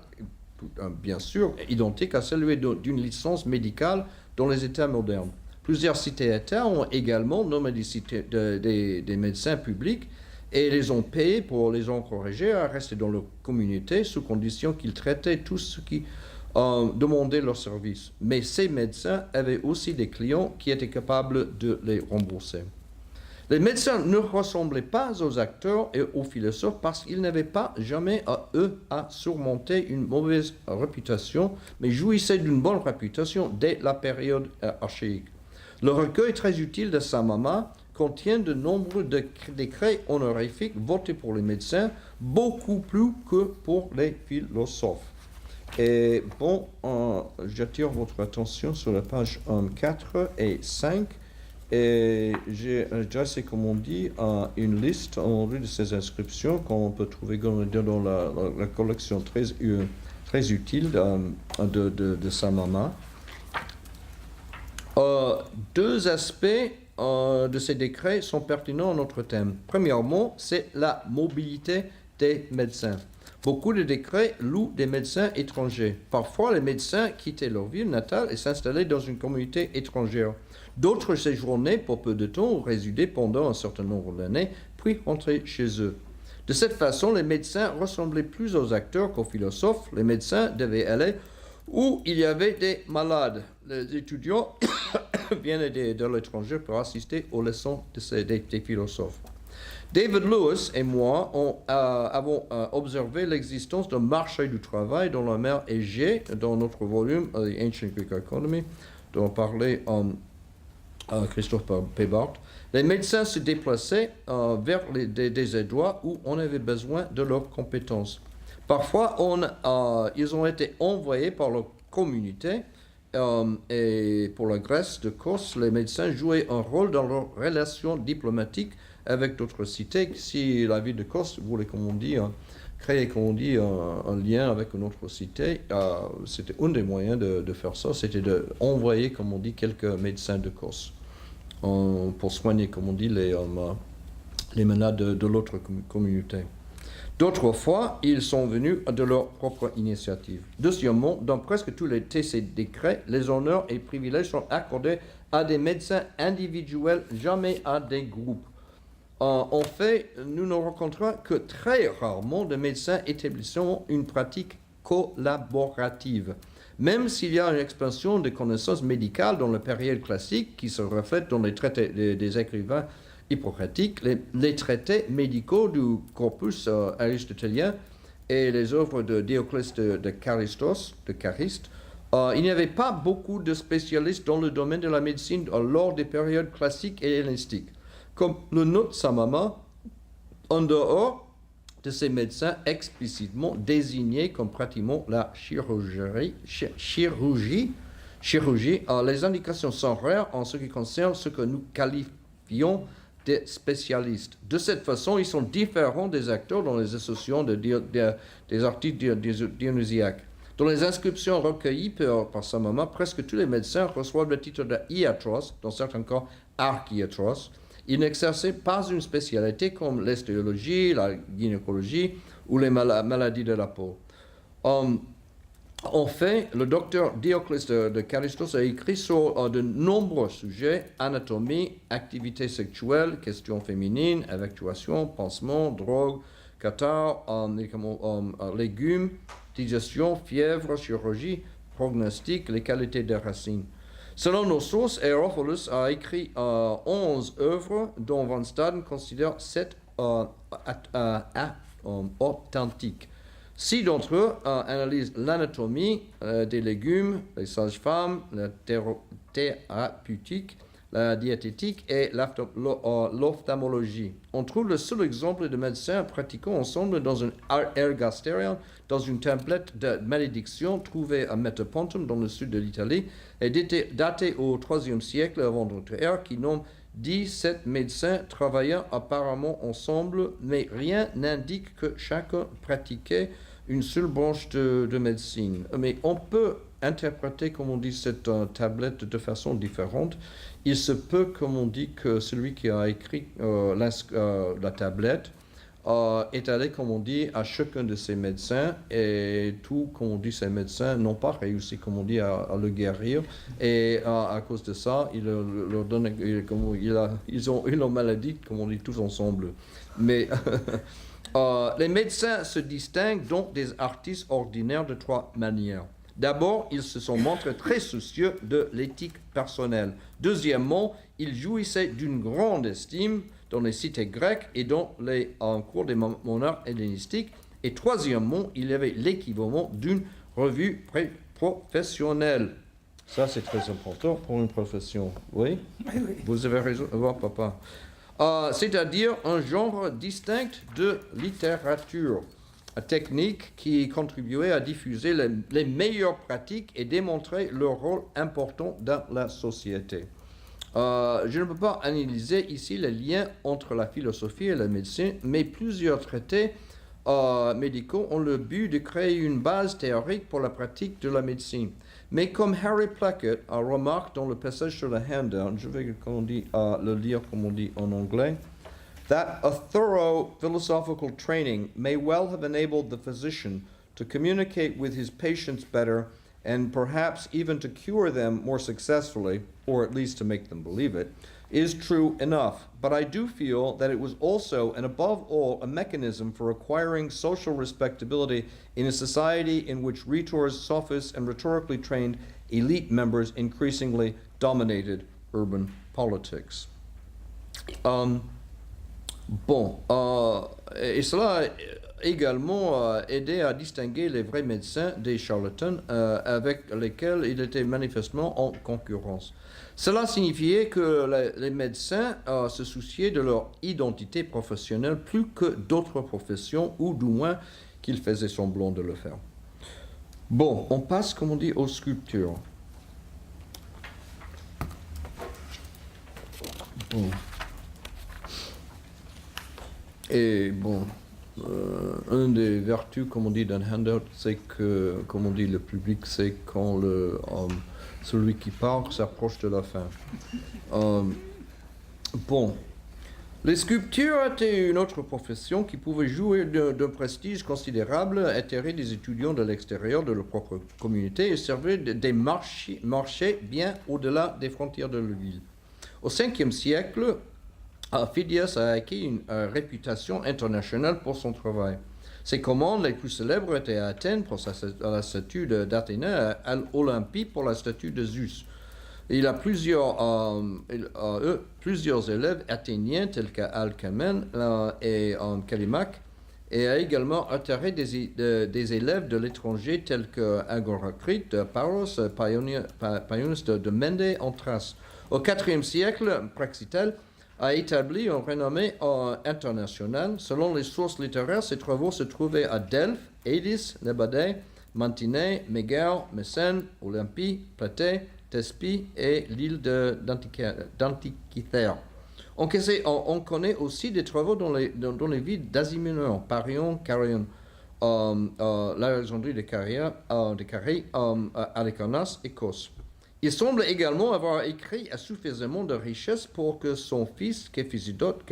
B: bien sûr, identique à celui d'une licence médicale dans les États modernes. Plusieurs cités-États ont également nommé des médecins publics et les ont payés pour les encourager à rester dans leur communauté sous condition qu'ils traitaient tout ce qui demandaient leur service. Mais ces médecins avaient aussi des clients qui étaient capables de les rembourser. Les médecins ne ressemblaient pas aux acteurs et aux philosophes parce qu'ils n'avaient pas jamais à eux à surmonter une mauvaise réputation, mais jouissaient d'une bonne réputation dès la période archaïque. Le recueil très utile de Samama contient de nombreux décrets honorifiques votés pour les médecins, beaucoup plus que pour les philosophes. Et bon, j'attire votre attention sur la page 4 et 5. Et j'ai dressé, comme on dit, une liste de ces inscriptions qu'on peut trouver dans la collection très utile de Samama. Deux aspects de ces décrets sont pertinents à notre thème. Premièrement, c'est la mobilité des médecins. Beaucoup de décrets louent des médecins étrangers. Parfois, les médecins quittaient leur ville natale et s'installaient dans une communauté étrangère. D'autres séjournaient pour peu de temps ou résidaient pendant un certain nombre d'années, puis rentraient chez eux. De cette façon, les médecins ressemblaient plus aux acteurs qu'aux philosophes. Les médecins devaient aller où il y avait des malades. Les étudiants viennent de l'étranger pour assister aux leçons des philosophes. David Lewis et moi avons observé l'existence d'un marché du travail dans la mer Égée dans notre volume The Ancient Greek Economy, dont parlait Christophe Pébart. Les médecins se déplaçaient vers des endroits où on avait besoin de leurs compétences. Parfois, ils ont été envoyés par leur communauté et pour la Grèce de Kos, les médecins jouaient un rôle dans leurs relations diplomatiques avec d'autres cités. Si la ville de Kos voulait, comme on dit, créer, comme on dit, un lien avec une autre cité, c'était un des moyens de faire ça, c'était d'envoyer, comme on dit, quelques médecins de Kos pour soigner, comme on dit, les malades de l'autre communauté. D'autres fois, ils sont venus de leur propre initiative. Deuxièmement, dans presque tous ces décrets, les honneurs et privilèges sont accordés à des médecins individuels, jamais à des groupes. En fait, nous ne rencontrons que très rarement de médecins établissant une pratique collaborative. Même s'il y a une expansion des connaissances médicales dans la période classique qui se reflète dans les traités des écrivains hippocratiques, les traités médicaux du corpus aristotéliens et les œuvres de Dioclès de Cariste, il n'y avait pas beaucoup de spécialistes dans le domaine de la médecine lors des périodes classiques et hellénistiques. Comme le note Samama, en dehors de ces médecins explicitement désignés comme pratiquement la chirurgie, les indications sont rares en ce qui concerne ce que nous qualifions des spécialistes. De cette façon, ils sont différents des acteurs dans les associations des articles dionysiaques. Dans les inscriptions recueillies par Samama, presque tous les médecins reçoivent le titre de iatros, dans certains cas archiatros. Ils n'exerçaient pas une spécialité comme l'ostéologie, la gynécologie ou les maladies de la peau. En fait, le docteur Dioclès de Charistos a écrit sur de nombreux sujets: anatomie, activité sexuelle, questions féminines, évacuation, pansement, drogue, cathare, légumes, digestion, fièvre, chirurgie, prognostic, les qualités des racines. Selon nos sources, Hérophilus a écrit 11 œuvres, dont Van Staden considère 7 authentiques. 6 d'entre eux analysent l'anatomie des légumes, les sages-femmes, la thérapeutique, la diététique et l'ophtalmologie. On trouve le seul exemple de médecins pratiquant ensemble dans un ergastérium, dans une tablette de malédiction trouvée à Metapontum dans le sud de l'Italie et datée au IIIe siècle avant notre ère, qui nomme 17 médecins travaillant apparemment ensemble, mais rien n'indique que chacun pratiquait une seule branche de médecine. Mais on peut interpréter, comme on dit, cette tablette de façon différente. Il se peut, comme on dit, que celui qui a écrit la tablette est allé, comme on dit, à chacun de ces médecins et tout, comme on dit, ces médecins n'ont pas réussi, comme on dit, à le guérir. Et à cause de ça, il leur donne, ils ont eu la maladie, comme on dit, tous ensemble. Mais les médecins se distinguent donc des artistes ordinaires de trois manières. D'abord, ils se sont montrés très soucieux de l'éthique personnelle. Deuxièmement, ils jouissaient d'une grande estime dans les cités grecques et dans les cours des monarques hellénistiques. Et troisièmement, il y avait l'équivalent d'une revue professionnelle. Ça, c'est très important pour une profession. Oui,
A: Oui, oui.
B: vous avez raison, papa. C'est-à-dire un genre distinct de littérature technique qui contribuait à diffuser les meilleures pratiques et démontrer leur rôle important dans la société. Je ne peux pas analyser ici les liens entre la philosophie et la médecine, mais plusieurs traités médicaux ont le but de créer une base théorique pour la pratique de la médecine. Mais comme Harry Plackett remarque dans le passage sur le handout, je vais le lire comme on dit en anglais, that a thorough philosophical training may well have enabled the physician to communicate with his patients better and perhaps even to cure them more successfully, or at least to make them believe it, is true enough. But I do feel that it was also, and above all, a mechanism for acquiring social respectability in a society in which rhetors, sophists, and rhetorically trained elite members increasingly dominated urban politics. Et cela a également aidé à distinguer les vrais médecins des charlatans avec lesquels il était manifestement en concurrence. Cela signifiait que les médecins se souciaient de leur identité professionnelle plus que d'autres professions, ou du moins qu'ils faisaient semblant de le faire. Bon, on passe, comme on dit, aux sculptures. Bon. Et bon, une des vertus, comme on dit, d'un handout, c'est que, comme on dit, le public, c'est quand celui qui parle s'approche de la fin. Bon, les sculptures étaient une autre profession qui pouvait jouer d'un prestige considérable, attirer des étudiants de l'extérieur de leur propre communauté et servir des marchés bien au-delà des frontières de la ville. Au 5e siècle, Phidias a acquis une réputation internationale pour son travail. Ses commandes les plus célèbres étaient à Athènes pour la statue d'Athéna, à l'Olympie pour la statue de Zeus. Il a plusieurs élèves athéniens tels qu'Alcmène et Callimaque, et a également attiré des élèves de l'étranger tels qu'Agoracrite, Paros, Paionis de Mende en Thrace. Au IVe siècle, Praxitèle a établi une renommée internationale. Selon les sources littéraires, ses travaux se trouvaient à Delphes, Édis, Lébadé, Mantinée, Mégare, Mécène, Olympie, Platée, Thespie et l'île d'Antikythère. On connaît aussi des travaux dans les villes d'Asie mineure, Parion, Carion, l'Alexandrie de Carie, Halicarnasse et Kos. Il semble également avoir écrit à suffisamment de richesses pour que son fils, Képhisodote,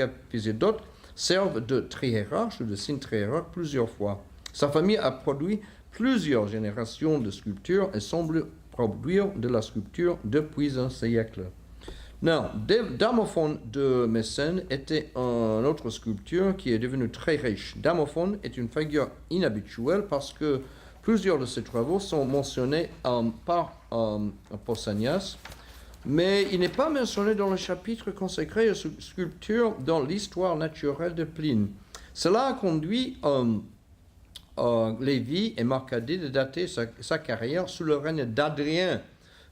B: serve de triérarche ou de syntréarche plusieurs fois. Sa famille a produit plusieurs générations de sculptures et semble produire de la sculpture depuis un siècle. Non, Damophon de Mécène était un autre sculpteur qui est devenu très riche. Damophon est une figure inhabituelle parce que plusieurs de ses travaux sont mentionnés par Pausanias, mais il n'est pas mentionné dans le chapitre consacré aux sculptures dans l'histoire naturelle de Pline. Cela a conduit Lévi et Marcadée de dater sa carrière sous le règne d'Adrien,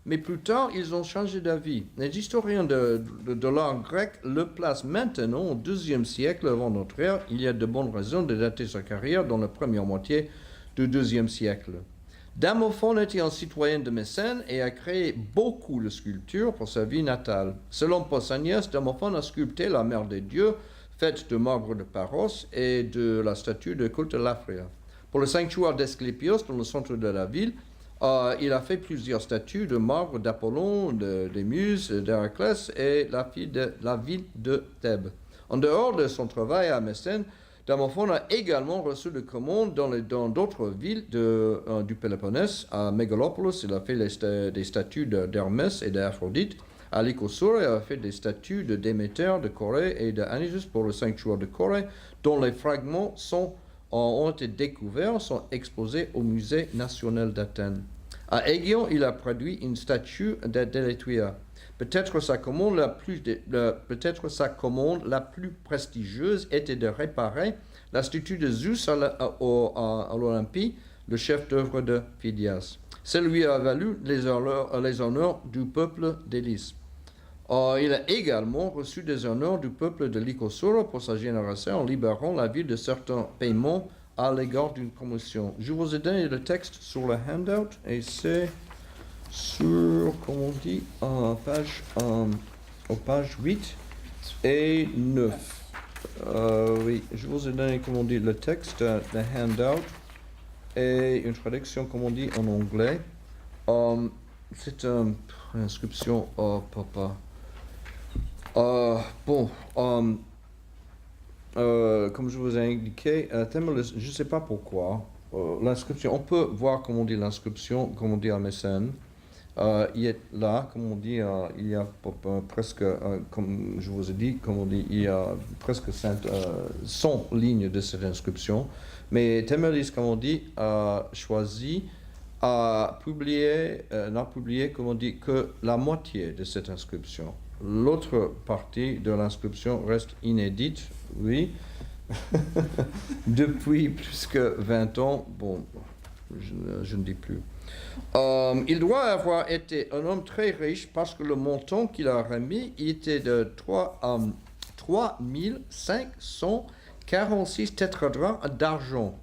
B: mais plus tard, ils ont changé d'avis. Les historiens de l'art grec le placent maintenant au IIe siècle avant notre ère. Il y a de bonnes raisons de dater sa carrière dans la première moitié du IIe siècle. Damophon était un citoyen de Mécène et a créé beaucoup de sculptures pour sa ville natale. Selon Pausanias, Damophon a sculpté la mère des dieux, faite de marbre de Paros et de la statue de culte Lafria. Pour le sanctuaire d'Asclépios, dans le centre de la ville, il a fait plusieurs statues de marbre d'Apollon, des Muses, d'Héraclès et la ville de Thèbes. En dehors de son travail à Mécène, Damophon a également reçu des commandes dans d'autres villes du Péloponnèse. À Mégalopolis, il a fait des statues d'Hermès et d'Aphrodite. À Lycosaure, il a fait des statues de Déméter, de Corée et d'Anisus pour le sanctuaire de Corée, dont les fragments ont été découverts, sont exposés au Musée national d'Athènes. À Aiguillon, il a produit une statue d'Elétuia. Peut-être sa commande la plus prestigieuse était de réparer la statue de Zeus à l'Olympie, le chef d'œuvre de Phidias. Ça lui a valu les honneurs du peuple d'Élys. Il a également reçu des honneurs du peuple de Lycosaure pour sa génération en libérant la ville de certains paiements à l'égard d'une promotion. Je vous ai donné le texte sur le handout et c'est sur, comme on dit, page 8 et 9. Oui, je vous ai donné, comme on dit, le texte, le handout et une traduction, comme on dit, en anglais. C'est une inscription, papa. Comme je vous ai indiqué, je ne sais pas pourquoi, l'inscription, on peut voir, comme on dit, l'inscription, comme on dit à Mécène. Il est là, comme on dit, il y a presque, comme je vous ai dit, comme on dit, il y a presque 100 lignes de cette inscription. Mais Temelis, comme on dit, a choisi, n'a publié, comme on dit, que la moitié de cette inscription. L'autre partie de l'inscription reste inédite, oui, depuis plus que 20 ans. Bon, je ne dis plus. Il doit avoir été un homme très riche parce que le montant qu'il a remis était de 3546 tétradrachmes d'argent.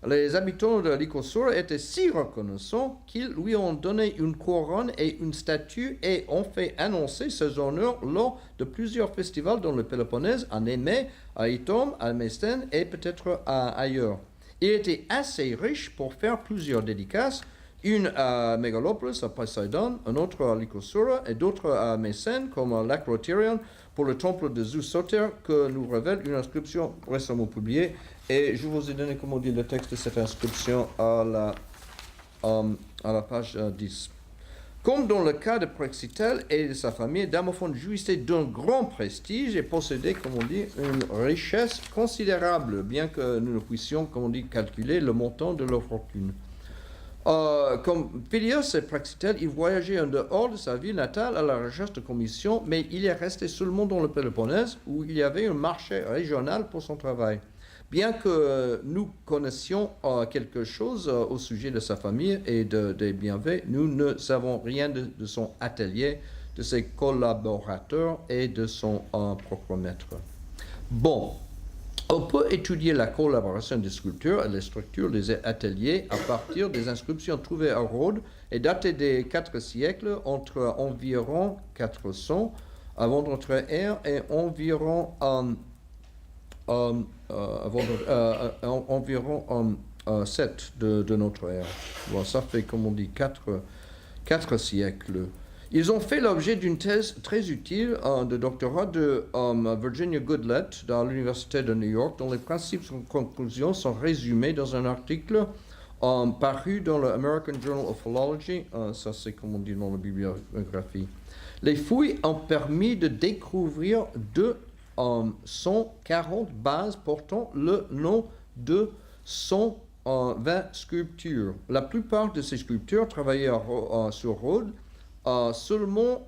B: Les habitants de Lycosaure étaient si reconnaissants qu'ils lui ont donné une couronne et une statue et ont fait annoncer ses honneurs lors de plusieurs festivals dans le Péloponnèse, à Némée, à Ithome, à Mécène et peut-être ailleurs. Il était assez riche pour faire plusieurs dédicaces, une à Mégalopolis, à Poseidon, une autre à Lycosaure et d'autres à Mécène, comme à l'Acrotérion, pour le temple de Zeus Soter, que nous révèle une inscription récemment publiée. Et je vous ai donné, comme on dit, le texte de cette inscription à la page 10. Comme dans le cas de Praxitèle et de sa famille, Damophon jouissait d'un grand prestige et possédait, comme on dit, une richesse considérable, bien que nous ne puissions, comme on dit, calculer le montant de leur fortune. Comme Phidias et Praxitèle, il voyageait en dehors de sa ville natale à la recherche de commissions, mais il est resté seulement dans le Péloponnèse, où il y avait un marché régional pour son travail. Bien que nous connaissions quelque chose au sujet de sa famille et des bienfaits, nous ne savons rien de son atelier, de ses collaborateurs et de son propre maître. Bon, on peut étudier la collaboration des sculpteurs et les structures des ateliers à partir des inscriptions trouvées à Rhodes et datées des 4 siècles entre environ 400 avant notre ère et environ 7 de notre ère. Bon, ça fait, comme on dit, 4 siècles. Ils ont fait l'objet d'une thèse très utile de doctorat de Virginia Goodlett dans l'Université de New York, dont les principes et conclusions sont résumés dans un article paru dans le American Journal of Philology. Ça, c'est comme on dit dans la bibliographie. Les fouilles ont permis de découvrir 140 bases portant le nom de 120 sculptures. La plupart de ces sculptures travaillaient sur Rhodes. Seulement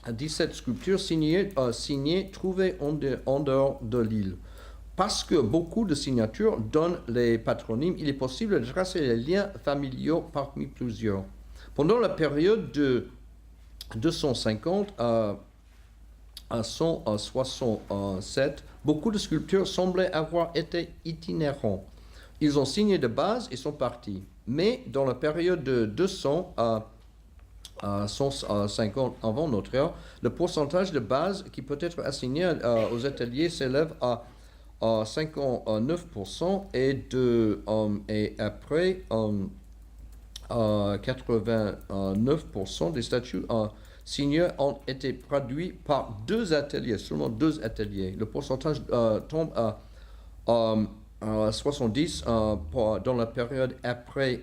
B: 17 sculptures signées trouvées en dehors de l'île. Parce que beaucoup de signatures donnent les patronymes, il est possible de tracer les liens familiaux parmi plusieurs. Pendant la période de 250 à 167, beaucoup de sculpteurs semblaient avoir été itinérants. Ils ont signé de base et sont partis. Mais dans la période de 200 à 150 avant notre ère, le pourcentage de base qui peut être assigné aux ateliers s'élève à 59% et après 89% des statues signées ont été produits par seulement deux ateliers. Le pourcentage tombe à 70 dans la période après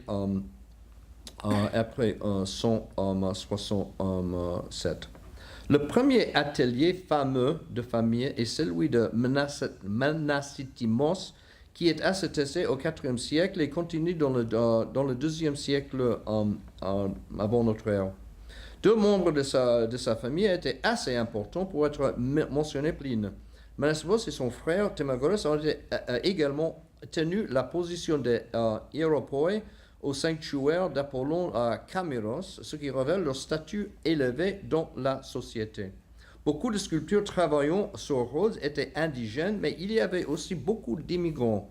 B: 167. Le premier atelier fameux de famille est celui de Menastimos, qui est attesté au IVe siècle et continue dans le IIe siècle avant notre ère. Deux membres de sa famille étaient assez importants pour être mentionnés Pline. Menastimos et son frère Timagoras ont également tenu la position des hieropoi au sanctuaire d'Apollon à Camiros, ce qui révèle leur statut élevé dans la société. Beaucoup de sculptures travaillant sur Rhodes étaient indigènes, mais il y avait aussi beaucoup d'immigrants.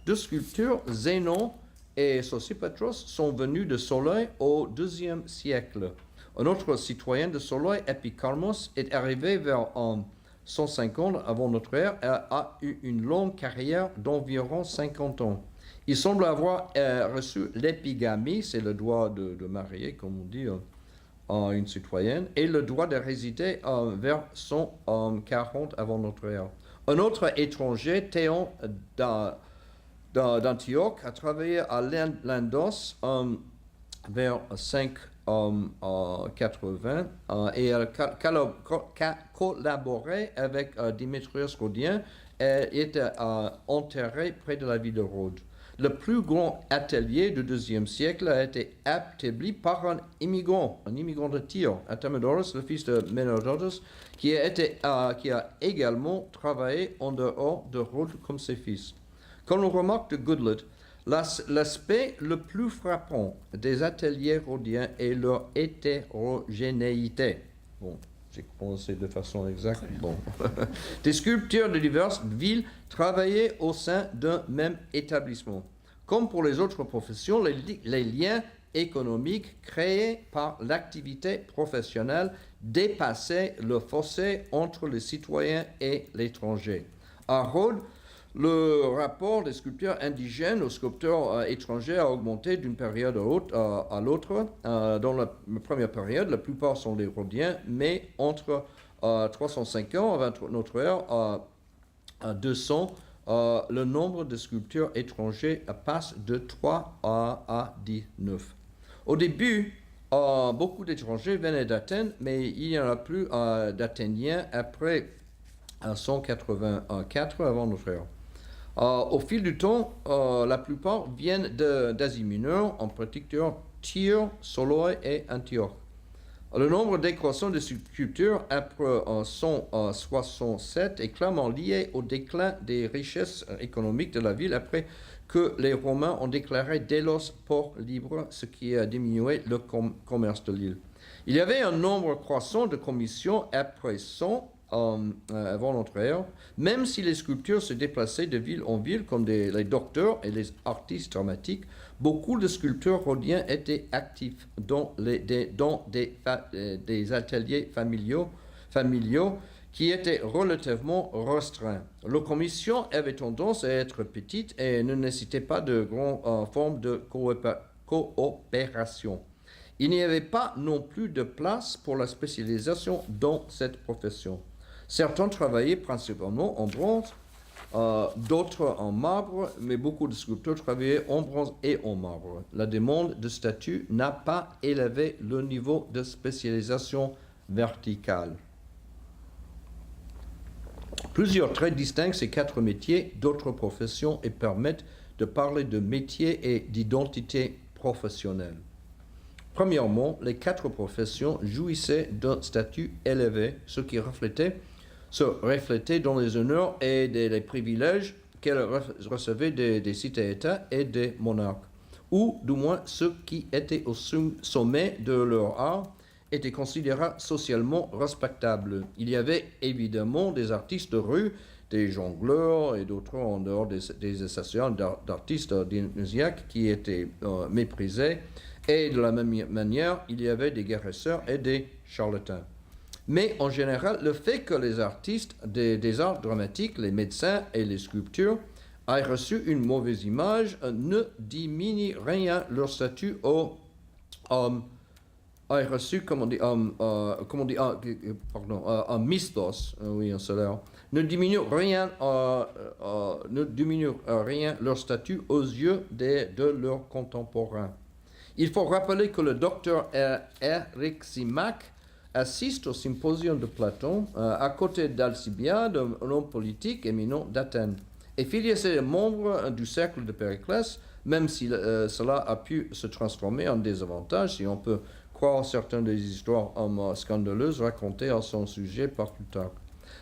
B: Deux sculpteurs, Zénon et Sosipatros, sont venus de Soloï au IIe siècle. Un autre citoyen de Soloï, Epicharmos, est arrivé vers 150 avant notre ère et a eu une longue carrière d'environ 50 ans. Il semble avoir reçu l'épigamie, c'est le droit de marier, comme on dit, une citoyenne, et le droit de résider vers 140 avant notre ère. Un autre étranger, Théon d'Antioche, a travaillé à Landos vers 580 et a collaboré avec Démétrios Rhodien et était enterré près de la ville de Rhodes. Le plus grand atelier du IIe siècle a été établi par un immigrant de Tyr, Artemidoros, le fils de Ménodotos, qui a également travaillé en dehors de Rhodes comme ses fils. Comme on remarque de Goodlet, l'aspect le plus frappant des ateliers rhodiens est leur hétérogénéité. Bon, j'ai commencé de façon exacte. Bon. Des sculpteurs de diverses villes travaillaient au sein d'un même établissement. Comme pour les autres professions, les liens économiques créés par l'activité professionnelle dépassaient le fossé entre les citoyens et l'étranger. À Rhodes, le rapport des sculpteurs indigènes aux sculpteurs étrangers a augmenté d'une période à l'autre. Dans la première période, la plupart sont des Rhodiens, mais entre 350 avant notre ère à 200, le nombre de sculpteurs étrangers passe de 3 à 19. Au début, beaucoup d'étrangers venaient d'Athènes, mais il n'y en a plus d'Athéniens après 184 avant notre ère. Au fil du temps, la plupart viennent d'Asie mineure, en particulier Tyr, Soloï et Antioche. Le nombre décroissant de sculptures après 167 est clairement lié au déclin des richesses économiques de la ville après que les Romains ont déclaré Délos port libre, ce qui a diminué le commerce de l'île. Il y avait un nombre croissant de commissions après 100 avant notre ère, même si les sculpteurs se déplaçaient de ville en ville comme les docteurs et les artistes dramatiques, beaucoup de sculpteurs rhodiens étaient actifs dans des ateliers familiaux qui étaient relativement restreints. Leurs commissions avaient tendance à être petites et ne nécessitaient pas de grandes formes de coopération. Il n'y avait pas non plus de place pour la spécialisation dans cette profession. Certains travaillaient principalement en bronze, d'autres en marbre, mais beaucoup de sculpteurs travaillaient en bronze et en marbre. La demande de statues n'a pas élevé le niveau de spécialisation verticale. Plusieurs traits distinguent ces quatre métiers d'autres professions et permettent de parler de métiers et d'identité professionnelle. Premièrement, les quatre professions jouissaient d'un statut élevé, ce qui se reflétait dans les honneurs et les privilèges qu'elles recevaient des cités-États et des monarques. ou du moins ceux qui étaient au sommet de leur art, étaient considérés socialement respectables. Il y avait évidemment des artistes de rue, des jongleurs et d'autres en dehors des associations d'artistes dionysiaques qui étaient méprisés. Et de la même manière, il y avait des guérisseurs et des charlatans. Mais en général, le fait que les artistes des arts dramatiques, les médecins et les sculpteurs aient reçu une mauvaise image ne diminue rien leur statut aient reçu, un mistos, oui, un salaire, ne diminue rien leur statut aux yeux de leurs contemporains. Il faut rappeler que le docteur Eryximach assiste au symposium de Platon à côté d'Alcibiade, un homme politique éminent d'Athènes. Et Phidias est membre du cercle de Périclès, même si cela a pu se transformer en désavantage, si on peut croire certaines des histoires scandaleuses racontées à son sujet par Plutarque.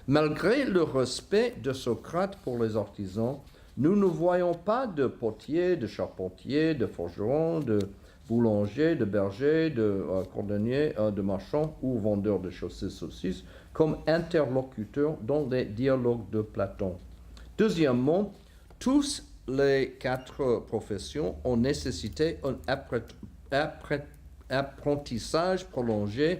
B: Malgré le respect de Socrate pour les artisans, nous ne voyons pas de potiers, de charpentiers, de forgerons, de boulangers, de bergers, de cordonniers, de marchands ou vendeurs de chaussées saucisses comme interlocuteurs dans les dialogues de Platon. Deuxièmement, tous les quatre professions ont nécessité un apprentissage prolongé,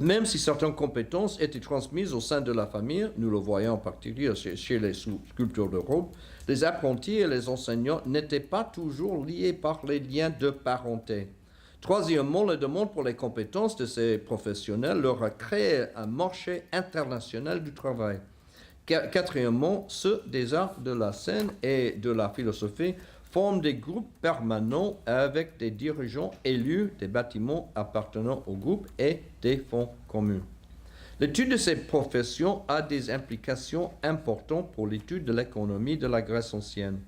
B: même si certaines compétences étaient transmises au sein de la famille, nous le voyons en particulier chez les sculpteurs d'Europe, les apprentis et les enseignants n'étaient pas toujours liés par les liens de parenté. Troisièmement, la demande pour les compétences de ces professionnels leur a créé un marché international du travail. Quatrièmement, ceux des arts de la scène et de la philosophie forment des groupes permanents avec des dirigeants élus des bâtiments appartenant au groupe et des fonds communs. L'étude de ces professions a des implications importantes pour l'étude de l'économie de la Grèce ancienne.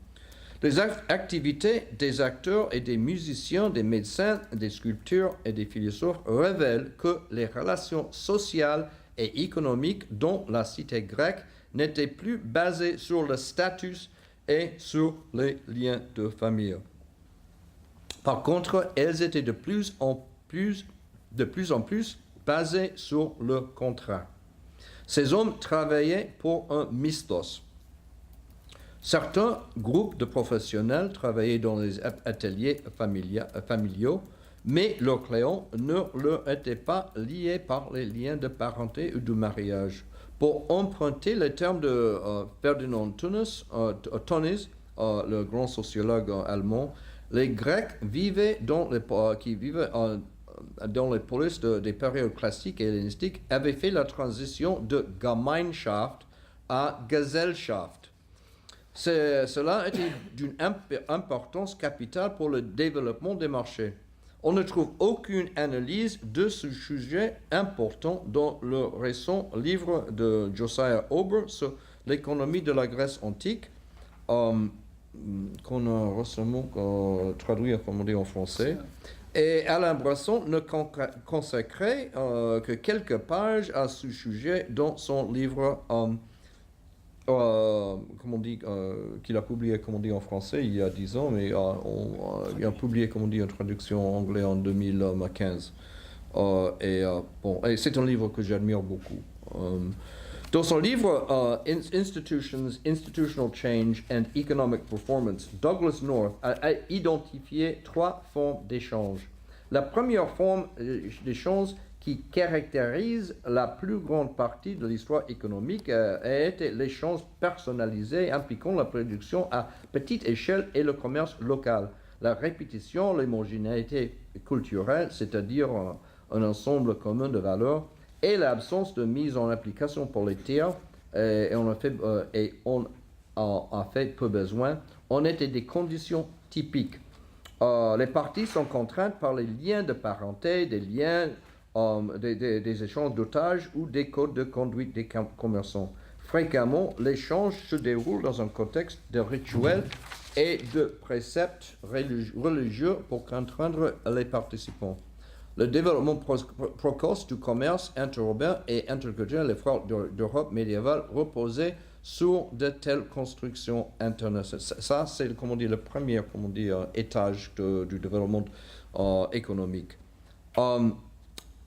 B: Les activités des acteurs et des musiciens, des médecins, des sculpteurs et des philosophes révèlent que les relations sociales et économiques dans la cité grecque n'étaient plus basées sur le statut et sur les liens de famille. Par contre, elles étaient de plus en plus basées sur le contrat. Ces hommes travaillaient pour un mistos. Certains groupes de professionnels travaillaient dans les ateliers familiaux, mais leurs clients ne leur étaient pas liés par les liens de parenté ou de mariage. Pour emprunter les termes de Ferdinand Tönnies, le grand sociologue allemand, les Grecs vivaient dans les polis des périodes classiques et hellénistiques avaient fait la transition de Gemeinschaft à Gesellschaft. Cela était d'une importance capitale pour le développement des marchés. On ne trouve aucune analyse de ce sujet important dans le récent livre de Josiah Ober sur l'économie de la Grèce antique, qu'on a récemment traduit en français. Et Alain Brasson ne consacrait que quelques pages à ce sujet dans son livre qu'il a publié, en français il y a 10 ans, mais il a publié, en traduction en anglais en 2015. Et c'est un livre que j'admire beaucoup. Dans son livre Institutional Change and Economic Performance, Douglas North a identifié 3 formes d'échange. La première forme d'échange qui caractérise la plus grande partie de l'histoire économique a été l'échange personnalisé impliquant la production à petite échelle et le commerce local. La répétition, l'homogénéité culturelle, c'est-à-dire un ensemble commun de valeurs, et l'absence de mise en application pour les tiers, et on en a fait peu besoin, ont été des conditions typiques. Les parties sont contraintes par les liens de parenté, des liens des échanges d'otages ou des codes de conduite des commerçants. Fréquemment, l'échange se déroule dans un contexte de rituels et de préceptes religieux pour contraindre les participants. Le développement précoce du commerce interurbain et interculturel des frères d'Europe médiévale reposait sur de telles constructions internationales. Ça c'est, comment dire, le premier, étage du développement économique.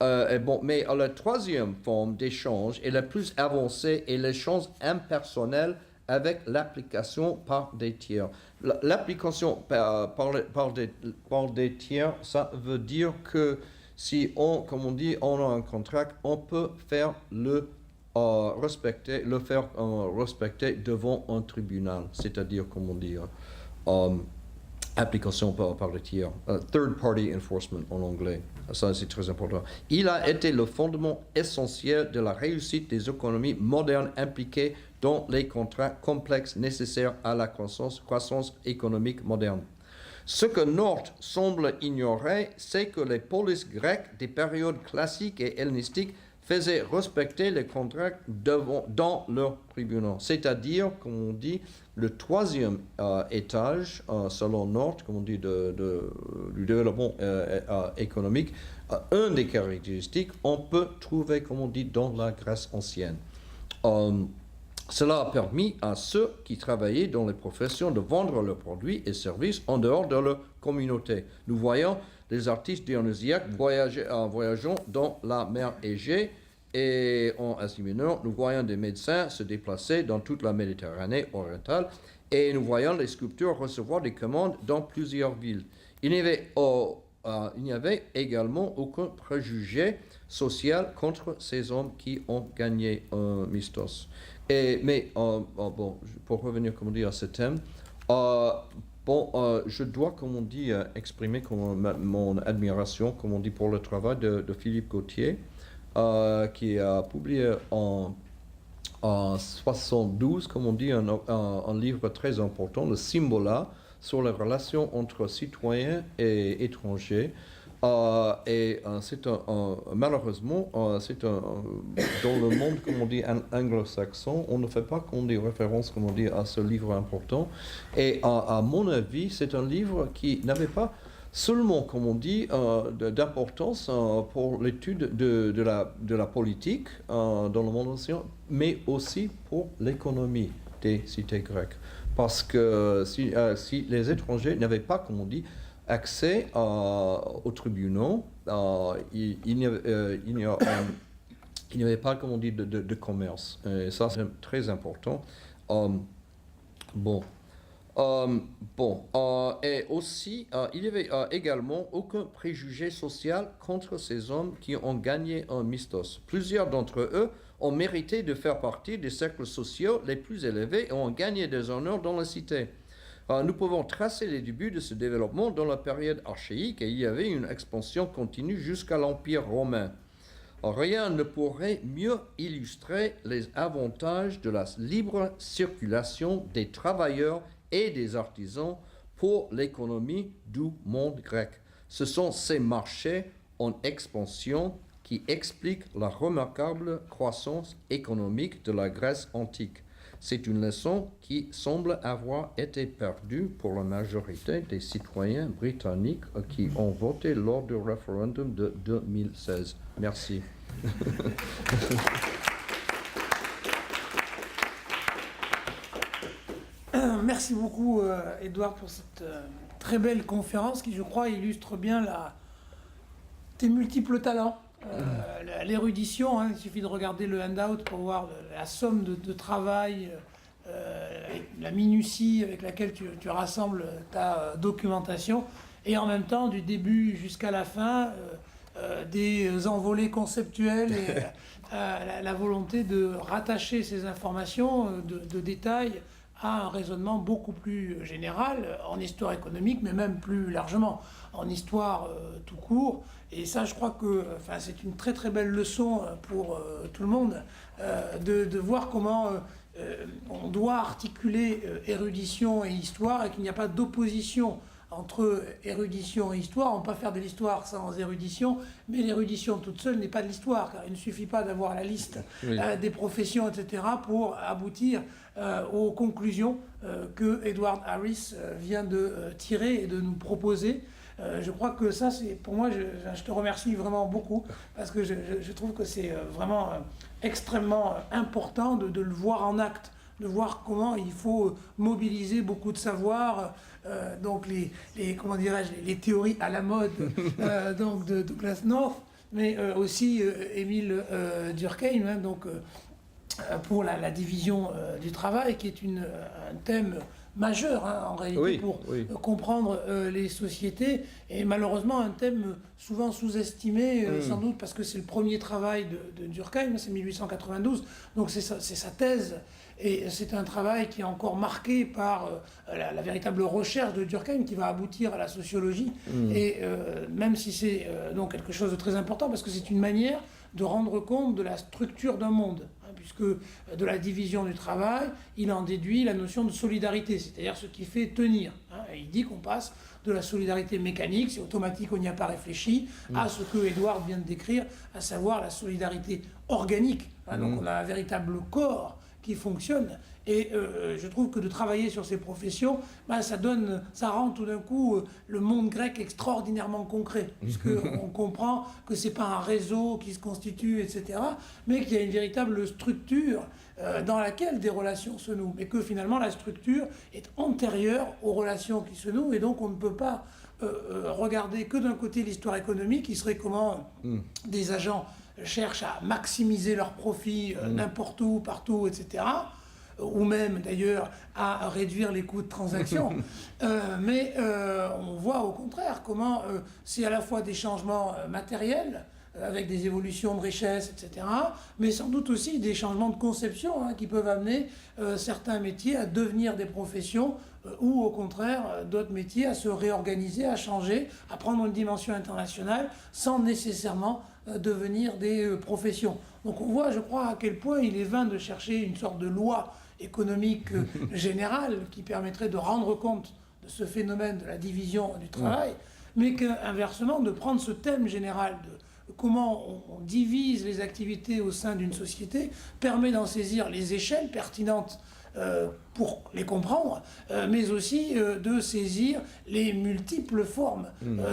B: Mais la troisième forme d'échange est la plus avancée et l'échange impersonnel avec l'application par des tiers. L'application par des tiers, ça veut dire que si on, comme on dit, on a un contrat, on peut faire le respecter devant un tribunal, c'est-à-dire, comme on dit, application par les tiers, third party enforcement en anglais. Ça, c'est très important. Il a été le fondement essentiel de la réussite des économies modernes impliquées dans les contrats complexes nécessaires à la croissance économique moderne. Ce que North semble ignorer, c'est que les polices grecques des périodes classiques et hellénistiques faisaient respecter les contrats dans leurs tribunaux. C'est-à-dire, comme on dit, le troisième étage, selon North, comme on dit, du développement économique, une des caractéristiques, on peut trouver, comme on dit, dans la Grèce ancienne. Cela a permis à ceux qui travaillaient dans les professions de vendre leurs produits et services en dehors de leur communauté. Nous voyons les artistes dionysiaques voyageant dans la mer Égée et en Asie mineure. Nous voyons des médecins se déplacer dans toute la Méditerranée orientale et nous voyons les sculpteurs recevoir des commandes dans plusieurs villes. Il n'y avait également aucun préjugé social contre ces hommes qui ont gagné un mistos. Pour revenir, comme on dit, à ce thème, je dois, comme on dit, exprimer mon admiration, comme on dit, pour le travail de Philippe Gautier, qui a publié en 72, comme on dit, un livre très important, le Symbola, sur les relations entre citoyens et étrangers. Malheureusement, dans le monde, comme on dit, anglo-saxon, on ne fait pas, comme on dit, référence, comme on dit, à ce livre important. Et à mon avis, c'est un livre qui n'avait pas seulement, comme on dit, d'importance pour l'étude de la politique dans le monde ancien, mais aussi pour l'économie des cités grecques. Parce que si les étrangers n'avaient pas, comme on dit, accès aux tribunaux, il n'y avait pas, comme on dit, de commerce. Et ça, c'est très important. Et aussi, il n'y avait également aucun préjugé social contre ces hommes qui ont gagné un mistos. Plusieurs d'entre eux ont mérité de faire partie des cercles sociaux les plus élevés et ont gagné des honneurs dans la cité. Nous pouvons tracer les débuts de ce développement dans la période archaïque et il y avait une expansion continue jusqu'à l'Empire romain. Rien ne pourrait mieux illustrer les avantages de la libre circulation des travailleurs et des artisans pour l'économie du monde grec. Ce sont ces marchés en expansion qui expliquent la remarquable croissance économique de la Grèce antique. C'est une leçon qui semble avoir été perdue pour la majorité des citoyens britanniques qui ont voté lors du référendum de 2016. Merci.
A: Merci beaucoup, Edouard, pour cette très belle conférence qui, je crois, illustre bien tes multiples talents. L'érudition, il suffit de regarder le handout pour voir la somme de travail, la minutie avec laquelle tu rassembles ta documentation, et en même temps, du début jusqu'à la fin, des envolées conceptuelles et la volonté de rattacher ces informations de détails à un raisonnement beaucoup plus général en histoire économique, mais même plus largement en histoire tout court. Et ça, je crois que c'est une très très belle leçon pour tout le monde de voir comment on doit articuler érudition et histoire et qu'il n'y a pas d'opposition entre érudition et histoire. On ne peut pas faire de l'histoire sans érudition, mais l'érudition toute seule n'est pas de l'histoire, car il ne suffit pas d'avoir la liste des professions, etc., pour aboutir aux conclusions que Edward Harris vient de tirer et de nous proposer. Je crois que ça, c'est pour moi, je te remercie vraiment beaucoup, parce que je trouve que c'est vraiment extrêmement important de le voir en acte de voir comment il faut mobiliser beaucoup de savoirs, donc comment dirais-je, les théories à la mode donc de Douglas North, mais aussi Émile Durkheim, hein, donc pour la division du travail, qui est un thème majeur hein, en réalité pour comprendre les sociétés, et malheureusement un thème souvent sous-estimé, sans doute parce que c'est le premier travail de Durkheim, c'est 1892, donc c'est sa thèse, et c'est un travail qui est encore marqué par la véritable recherche de Durkheim qui va aboutir à la sociologie, et même si c'est donc quelque chose de très important, parce que c'est une manière de rendre compte de la structure d'un monde, hein, puisque de la division du travail, il en déduit la notion de solidarité, c'est-à-dire ce qui fait tenir. Hein, et il dit qu'on passe de la solidarité mécanique, c'est automatique, on n'y a pas réfléchi, à ce que Edward vient de décrire, à savoir la solidarité organique. Hein, donc on a un véritable corps qui fonctionne. Et je trouve que de travailler sur ces professions, ça rend tout d'un coup le monde grec extraordinairement concret, puisqu'on comprend que ce n'est pas un réseau qui se constitue, etc., mais qu'il y a une véritable structure dans laquelle des relations se nouent, et que finalement la structure est antérieure aux relations qui se nouent, et donc on ne peut pas regarder que d'un côté l'histoire économique, qui serait comment des agents cherchent à maximiser leurs profits n'importe où, partout, etc., ou même d'ailleurs à réduire les coûts de transaction. Mais on voit au contraire comment c'est à la fois des changements matériels, avec des évolutions de richesse, etc., mais sans doute aussi des changements de conception hein, qui peuvent amener certains métiers à devenir des professions ou au contraire d'autres métiers à se réorganiser, à changer, à prendre une dimension internationale sans nécessairement devenir des professions. Donc on voit, je crois, à quel point il est vain de chercher une sorte de loi économique générale qui permettrait de rendre compte de ce phénomène de la division du travail, mais qu'inversement, de prendre ce thème général de comment on divise les activités au sein d'une société permet d'en saisir les échelles pertinentes pour les comprendre, mais aussi de saisir les multiples formes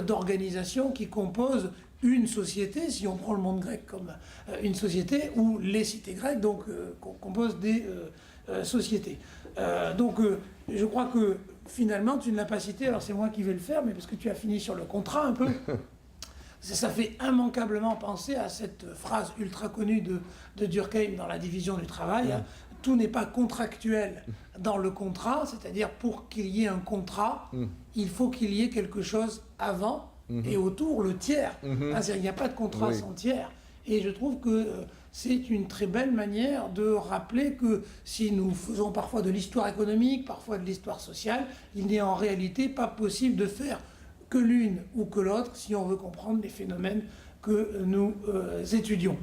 A: d'organisation qui composent une société, si on prend le monde grec comme une société, ou les cités grecques, donc composent des sociétés. Donc je crois que finalement tu ne l'as pas cité, alors c'est moi qui vais le faire, mais parce que tu as fini sur le contrat un peu. Ça fait immanquablement penser à cette phrase ultra connue de Durkheim dans La division du travail. Hein. Tout n'est pas contractuel dans le contrat, c'est-à-dire pour qu'il y ait un contrat, il faut qu'il y ait quelque chose avant et autour, le tiers. C'est-à-dire qu'il n'y a pas de contrat sans tiers. Et je trouve que c'est une très belle manière de rappeler que si nous faisons parfois de l'histoire économique, parfois de l'histoire sociale, il n'est en réalité pas possible de faire que l'une ou que l'autre si on veut comprendre les phénomènes que nous étudions.